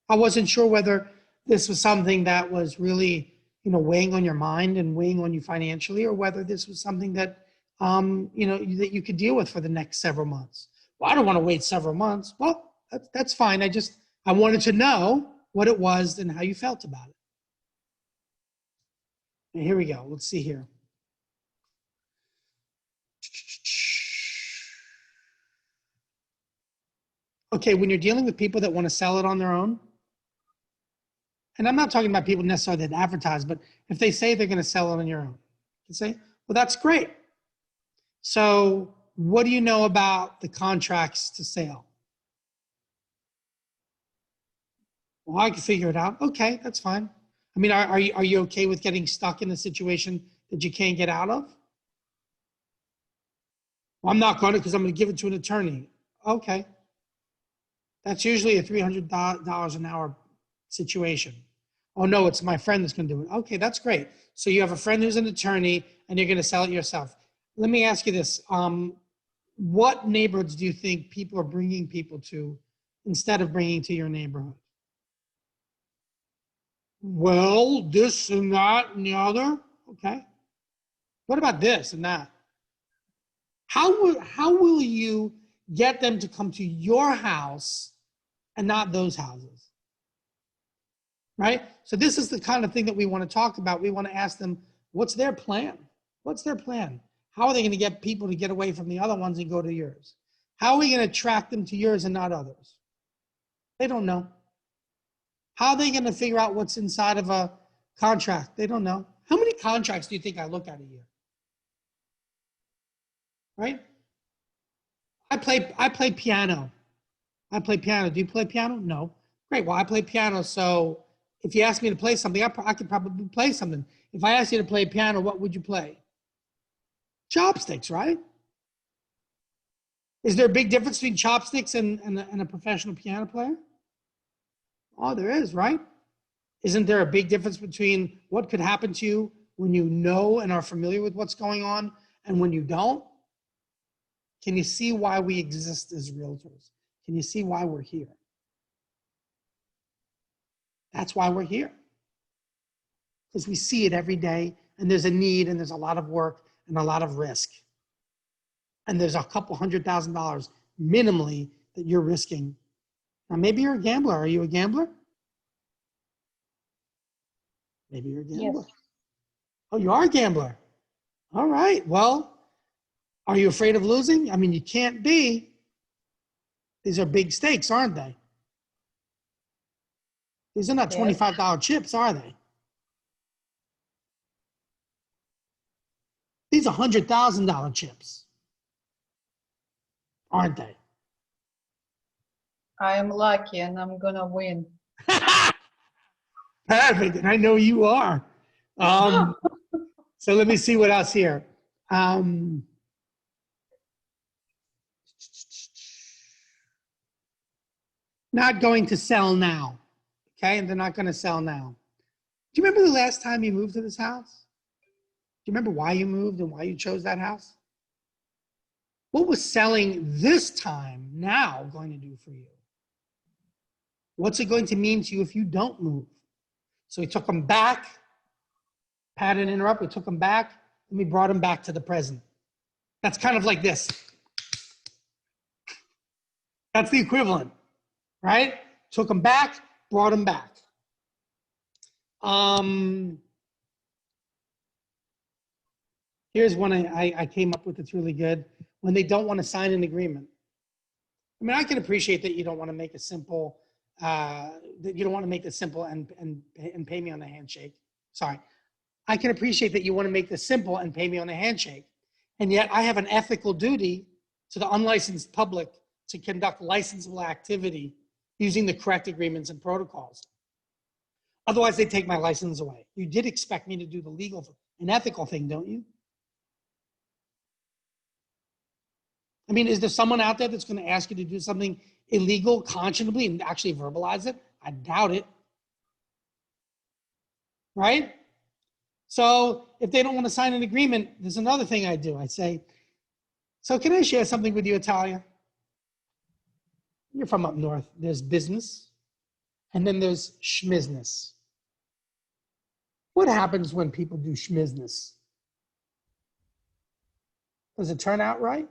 I wasn't sure whether this was something that was really, weighing on your mind and weighing on you financially, or whether this was something that, that you could deal with for the next several months. Well, I don't want to wait several months. Well, that's fine. I wanted to know what it was and how you felt about it. And here we go. Let's see here. Okay, when you're dealing with people that want to sell it on their own, and I'm not talking about people necessarily that advertise, but if they say they're going to sell it on your own, you say, well, that's great. So what do you know about the contracts to sale? Well, I can figure it out. Okay, that's fine. I mean, are you okay with getting stuck in a situation that you can't get out of? Well, I'm not going to because I'm going to give it to an attorney. Okay. That's usually a $300 an hour situation. Oh, no, it's my friend that's going to do it. Okay, that's great. So you have a friend who's an attorney and you're going to sell it yourself. Let me ask you this. What neighborhoods do you think people are bringing people to instead of bringing to your neighborhood? Well, this and that and the other. Okay. What about this and that? How will you get them to come to your house and not those houses? Right? So this is the kind of thing that we want to talk about. We want to ask them, what's their plan? What's their plan? How are they going to get people to get away from the other ones and go to yours? How are we going to attract them to yours and not others? They don't know. How are they going to figure out what's inside of a contract? They don't know. How many contracts do you think I look at a year? Right? I play piano. I play piano. Do you play piano? No. Great. Well, I play piano. So if you ask me to play something, I could probably play something. If I asked you to play piano, what would you play? Chopsticks, right? Is there a big difference between chopsticks and a professional piano player? Oh, there is, right? Isn't there a big difference between what could happen to you when you know and are familiar with what's going on and when you don't? Can you see why we exist as realtors? Can you see why we're here? That's why we're here. Because we see it every day and there's a need and there's a lot of work and a lot of risk. And there's a couple $100,000 minimally that you're risking. Now, maybe you're a gambler. Are you a gambler? Maybe you're a gambler. Yes. Oh, you are a gambler. All right. Well, are you afraid of losing? I mean, you can't be. These are big stakes, aren't they? These are not Yes. $25 chips, are they? These are $100,000 chips, aren't they? I am lucky and I'm gonna win. Perfect, and I know you are. So let me see what else here. Not going to sell now. Okay, and they're not going to sell now. Do you remember the last time you moved to this house? Do you remember why you moved and why you chose that house? What was selling this time now going to do for you? What's it going to mean to you if you don't move? So we took them back. Pat didn't interrupt. We took them back and we brought them back to the present. That's kind of like this. That's the equivalent, right? Took them back, brought them back. Here's one I came up with that's really good. When they don't want to sign an agreement. I mean, I can appreciate that you don't want to make it simple, that you don't want to make this simple and pay me on a handshake. Sorry. I can appreciate that you want to make this simple and pay me on a handshake. And yet I have an ethical duty to the unlicensed public to conduct licensable activity using the correct agreements and protocols. Otherwise, they take my license away. You did expect me to do the legal and ethical thing, don't you? I mean, is there someone out there that's going to ask you to do something illegal conscionably and actually verbalize it? I doubt it. Right? So if they don't want to sign an agreement, there's another thing I do. I say, so can I share something with you, Italia? You're from up north. There's business, and then there's schmizness. What happens when people do schmizness? Does it turn out right?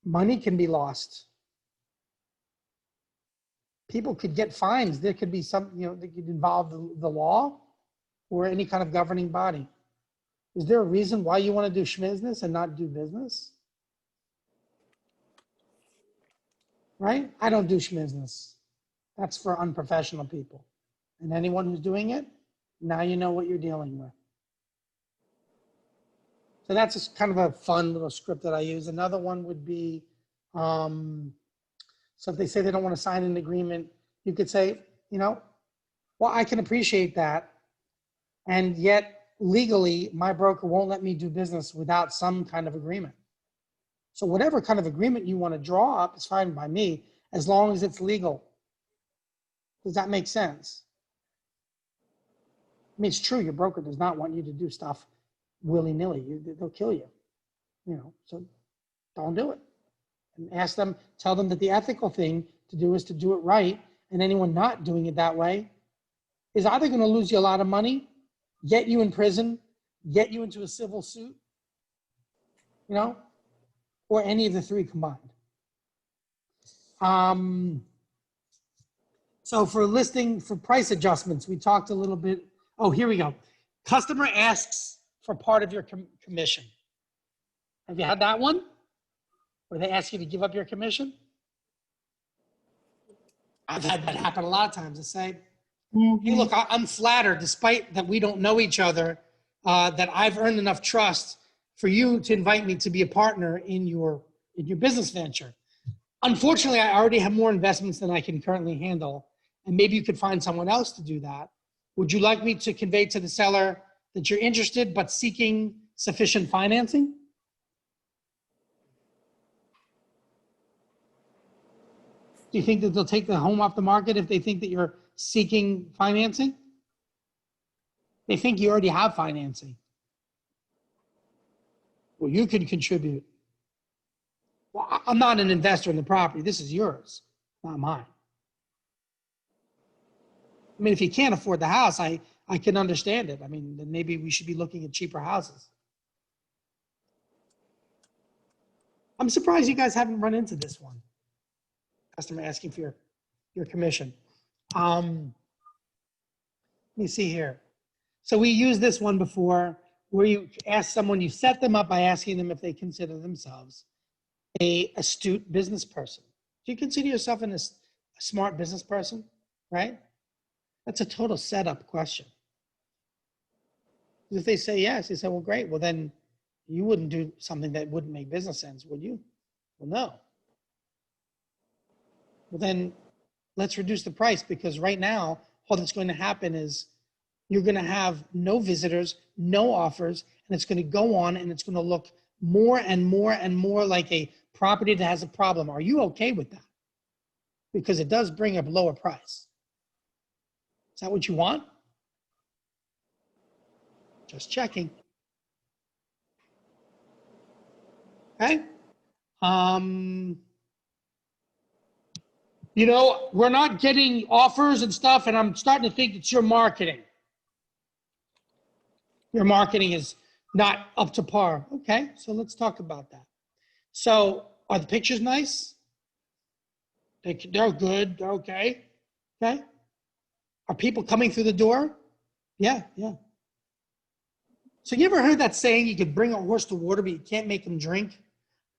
Money can be lost. People could get fines. There could be some, that could involve the law or any kind of governing body. Is there a reason why you want to do schmizness and not do business? Right? I don't do schmizness. That's for unprofessional people. And anyone who's doing it, now you know what you're dealing with. So that's just kind of a fun little script that I use. Another one would be, so if they say they don't want to sign an agreement, you could say, well, I can appreciate that. And yet legally, my broker won't let me do business without some kind of agreement. So whatever kind of agreement you want to draw up is fine by me, as long as it's legal. Does that make sense? I mean, it's true, your broker does not want you to do stuff willy-nilly. They'll kill you, so don't do it. And ask them, tell them that the ethical thing to do is to do it right, and anyone not doing it that way is either going to lose you a lot of money, get you in prison, get you into a civil suit, or any of the three combined. So for price adjustments, we talked a little bit. Oh, here we go. Customer asks for part of your commission. Have you had that one? Where they ask you to give up your commission? I've had that happen a lot of times. I say, hey, look, I'm flattered, despite that we don't know each other, that I've earned enough trust for you to invite me to be a partner in your business venture. Unfortunately, I already have more investments than I can currently handle, and maybe you could find someone else to do that. Would you like me to convey to the seller that you're interested but seeking sufficient financing? Do you think that they'll take the home off the market if they think that you're seeking financing? They think you already have financing. Well, you can contribute. Well, I'm not an investor in the property. This is yours, not mine. I mean, if you can't afford the house, I can understand it. I mean, then maybe we should be looking at cheaper houses. I'm surprised you guys haven't run into this one. Customer asking for your commission. Let me see here. So we used this one before, where you ask someone, you set them up by asking them if they consider themselves an astute business person. Do you consider yourself an a smart business person, right? That's a total setup question. If they say yes, you say, well, great. Well, then you wouldn't do something that wouldn't make business sense, would you? Well, no. Well, then let's reduce the price, because right now, all that's going to happen is you're going to have no visitors, no offers, and it's going to go on and it's going to look more and more and more like a property that has a problem. Are you okay with that? Because it does bring up lower price. Is that what you want? Just checking. Okay. You know, we're not getting offers and stuff, and I'm starting to think it's your marketing. Your marketing is not up to par. Okay, so let's talk about that. So are the pictures nice? They're good, they're okay. Okay. Are people coming through the door? Yeah, yeah. So you ever heard that saying, you could bring a horse to water, but you can't make him drink?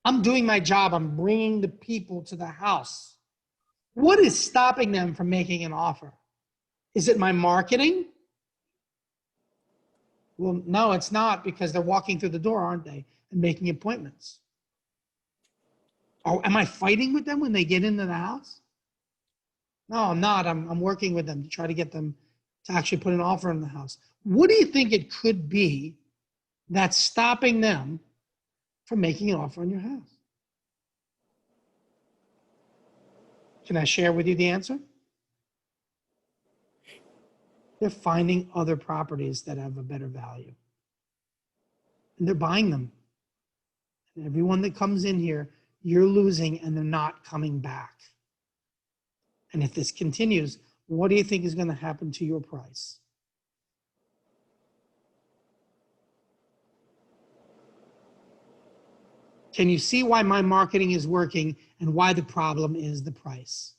I'm doing my job. I'm bringing the people to the house. What is stopping them from making an offer? Is it my marketing? Well, no, it's not, because they're walking through the door, aren't they? And making appointments. Oh, am I fighting with them when they get into the house? No, I'm not. I'm working with them to try to get them to actually put an offer in the house. What do you think it could be that's stopping them from making an offer on your house? Can I share with you the answer? They're finding other properties that have a better value. And they're buying them. And everyone that comes in here, you're losing, and they're not coming back. And if this continues, what do you think is going to happen to your price? Can you see why my marketing is working and why the problem is the price?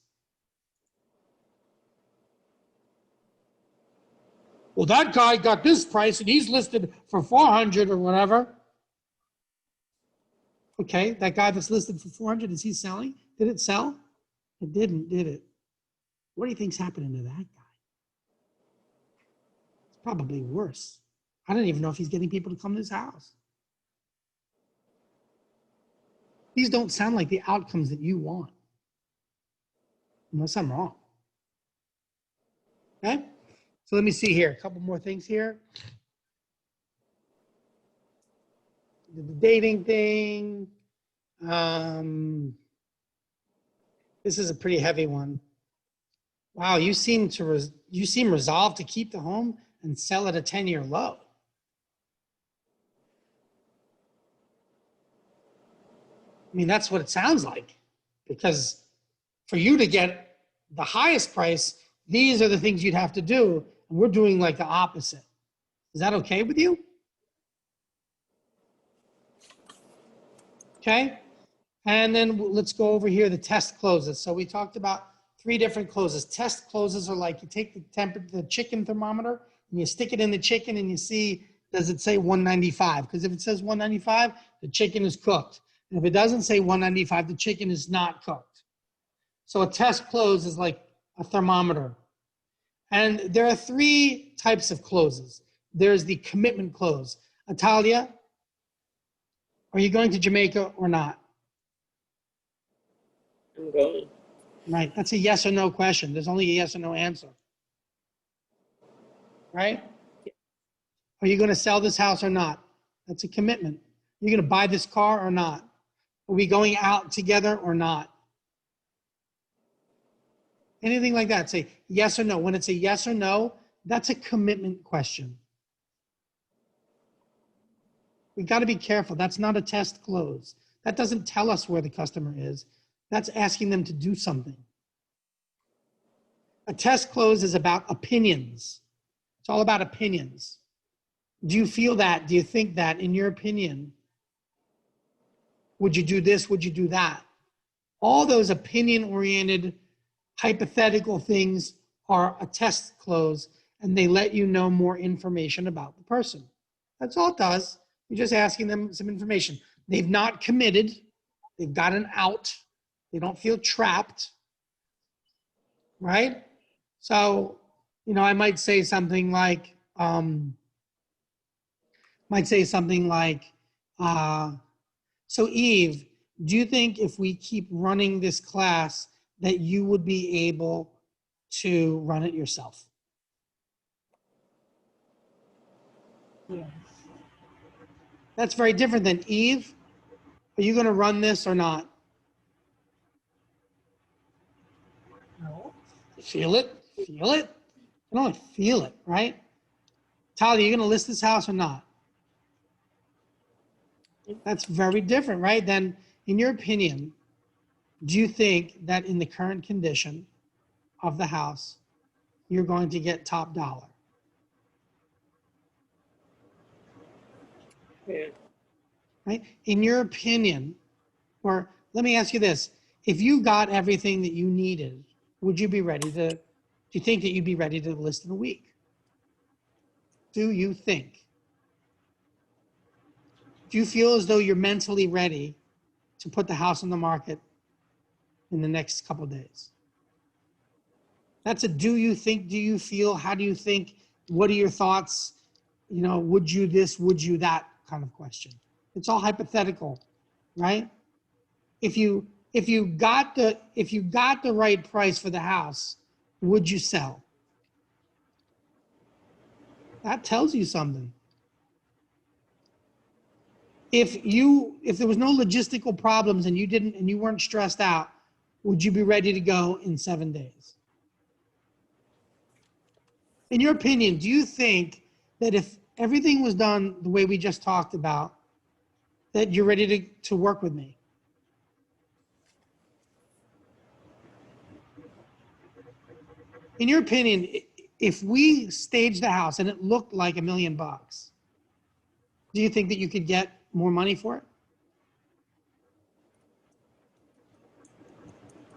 Well, that guy got this price and he's listed for 400 or whatever. Okay, that guy that's listed for 400, is he selling? Did it sell? It didn't, did it? What do you think's happening to that guy? It's probably worse. I don't even know if he's getting people to come to his house. These don't sound like the outcomes that you want. Unless I'm wrong. Okay? So let me see here. A couple more things here. The dating thing. This is a pretty heavy one. Wow, you seem resolved to keep the home and sell at a 10-year low. I mean, that's what it sounds like. Because for you to get the highest price, these are the things you'd have to do. And we're doing like the opposite. Is that okay with you? Okay. And then let's go over here, the test closes. So we talked about 3 different closes. Test closes are like you take the chicken thermometer and you stick it in the chicken and you see, does it say 195? Because if it says 195, the chicken is cooked. And if it doesn't say 195, the chicken is not cooked. So a test close is like a thermometer. And there are 3 types of closes. There's the commitment close. Atalia, are you going to Jamaica or not? I'm going. Right, that's a yes or no question. There's only a yes or no answer. Right? Are you going to sell this house or not? That's a commitment. You're going to buy this car or not? Are we going out together or not? Anything like that, say yes or no. When it's a yes or no, that's a commitment question. We've got to be careful. That's not a test close. That doesn't tell us where the customer is. That's asking them to do something. A test close is about opinions. It's all about opinions. Do you feel that? Do you think that? In your opinion, would you do this? Would you do that? All those opinion-oriented, hypothetical things are a test close, and they let you know more information about the person. That's all it does. You're just asking them some information. They've not committed. They've got an out. They don't feel trapped. right? So, you know, I might say something like, so Eve, do you think if we keep running this class that you would be able to run it yourself? Yes. That's very different than Eve. Are you going to run this or not? No. Feel it? Feel it? You can only feel it, right? Talia, you going to list this house or not? That's very different, right? Then, in your opinion, do you think that in the current condition of the house, you're going to get top dollar? Yeah. Right? In your opinion, or let me ask you this, if you got everything that you needed, would you be ready to, do you think that you'd be ready to list in a week? Do you think? Do you feel as though you're mentally ready to put the house on the market in the next couple of days? That's a do you think, do you feel, how do you think, what are your thoughts? You know, would you this, would you that kind of question. It's all hypothetical, right? If you got the right price for the house, would you sell? That tells you something. If there was no logistical problems and you weren't stressed out, would you be ready to go in 7 days? In your opinion, do you think that if everything was done the way we just talked about, that you're ready to work with me? In your opinion, if we staged the house and it looked like $1 million, do you think that you could get more money for it?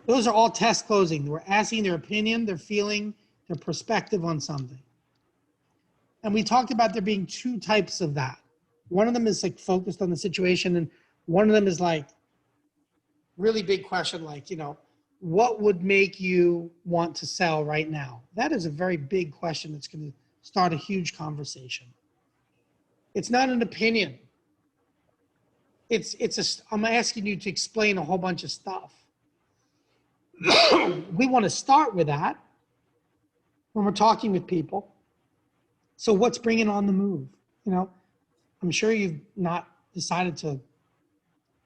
Those are all test closing. We're asking their opinion, their feeling, their perspective on something. And we talked about there being 2 types of that. One of them is like focused on the situation, and one of them is like really big question, like, you know, what would make you want to sell right now? That is a very big question that's going to start a huge conversation. It's not an opinion. I'm asking you to explain a whole bunch of stuff. We want to start with that when we're talking with people. So what's bringing on the move? You know, I'm sure you've not decided to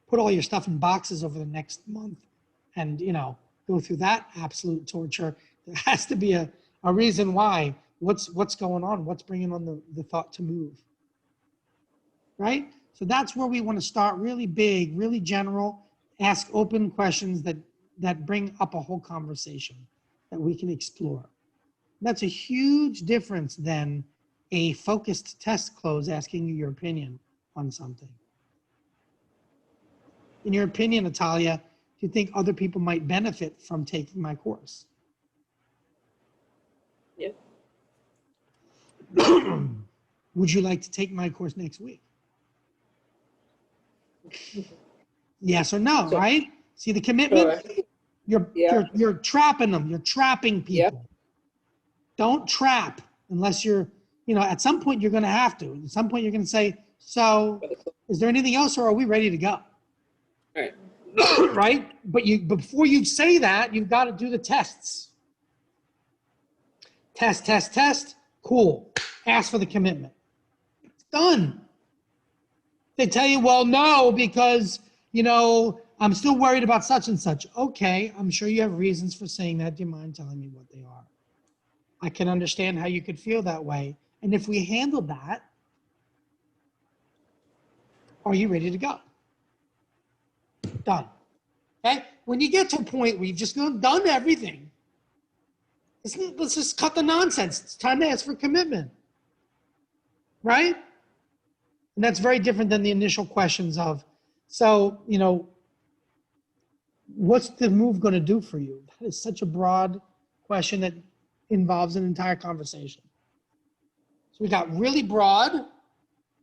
put all your stuff in boxes over the next month and, you know, go through that absolute torture. There has to be a reason why. What's going on? What's bringing on the thought to move? Right? So that's where we want to start, really big, really general, ask open questions that bring up a whole conversation that we can explore. That's a huge difference than a focused test close asking you your opinion on something. In your opinion, Natalia, do you think other people might benefit from taking my course? Yep. Would you like to take my course next week? Yes or no, Sure. right? See the commitment? Sure. You're trapping them. You're trapping people. Yep. Don't trap unless you're, you know, at some point you're going to have to. At some point you're going to say, so is there anything else or are we ready to go? All right. Right? But before you say that, you've got to do the tests. Test. Cool. Ask for the commitment. It's done. They tell you, well, no, because, you know, I'm still worried about such and such. Okay, I'm sure you have reasons for saying that. Do you mind telling me what they are? I can understand how you could feel that way. And if we handle that, are you ready to go? Done. Okay? When you get to a point where you've just done everything, let's just cut the nonsense. It's time to ask for commitment. Right? And that's very different than the initial questions of, so, you know, what's the move going to do for you? That is such a broad question that involves an entire conversation. So we got really broad,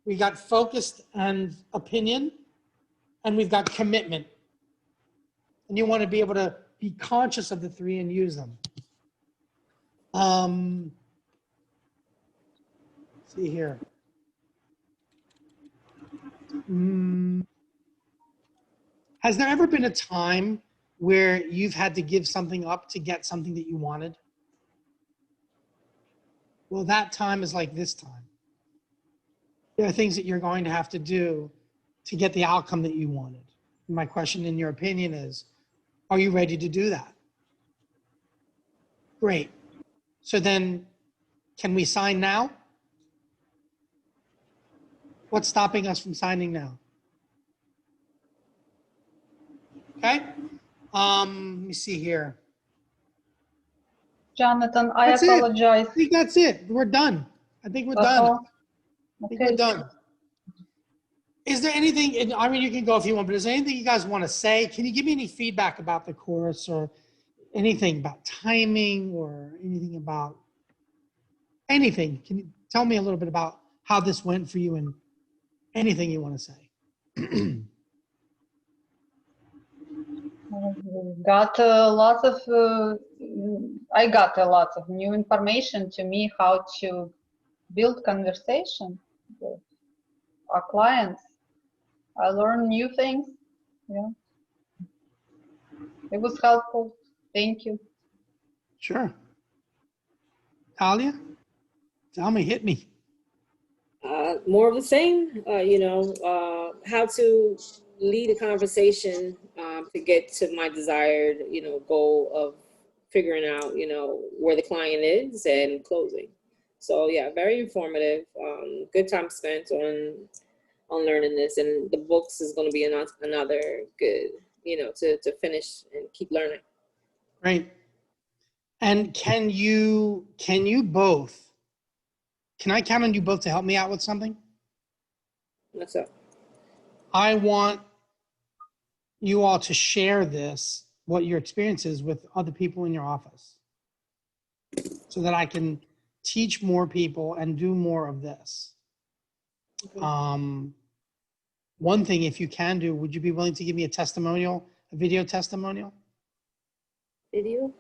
we got focused and opinion, and we've got commitment. And you want to be able to be conscious of the 3 and use them. See here. Has there ever been a time where you've had to give something up to get something that you wanted? Well, that time is like this time. There are things that you're going to have to do to get the outcome that you wanted. My question, in your opinion, is, are you ready to do that? Great. So then, can we sign now? What's stopping us from signing now? Okay. Let me see here. Jonathan, I That's it. apologize. I think that's it. We're done. I think we're done. I think we're Okay. done. Is there anything, I mean, you can go if you want, but is there anything you guys want to say? Can you give me any feedback about the course, or anything about timing, or anything about anything? Can you tell me a little bit about how this went for you, and anything you want to say? Got lots of, I got a lot of new information to me how to build conversation with our clients. I learned new things. Yeah, it was helpful. Thank you. Sure. Talia, tell me, hit me. More of the same, how to lead a conversation to get to my desired, goal of figuring out, where the client is and closing. So yeah, very informative. Good time spent on learning this, and the books is going to be another good, to finish and keep learning. Right. And can I count on you both to help me out with something? What's up? I want you all to share this, what your experience is, with other people in your office, so that I can teach more people and do more of this. Okay. One thing, if you can do, would you be willing to give me a testimonial, a video testimonial? Video?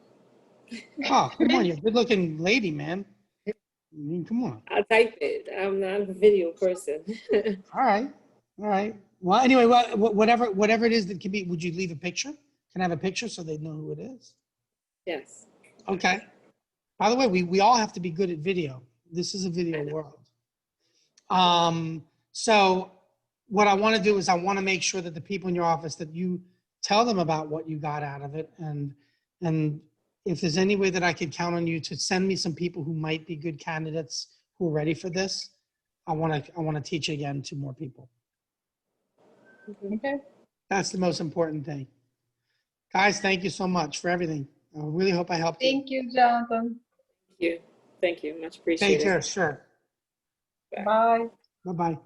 Oh, come on, you're a good-looking lady, man. I mean, come on. I'll type it. I'm not a video person. All right. All right. Well, anyway, whatever it is that can be, would you leave a picture? Can I have a picture so they know who it is? Yes. Okay. By the way, we all have to be good at video. This is a video world. So what I want to do is I want to make sure that the people in your office, that you tell them about what you got out of it. And if there's any way that I could count on you to send me some people who might be good candidates who are ready for this, I want to teach it again to more people. Okay. That's the most important thing. Guys, thank you so much for everything. I really hope I helped you. Thank you, Jonathan. Thank you. Much Take appreciated. care, sure. Bye. Bye-bye.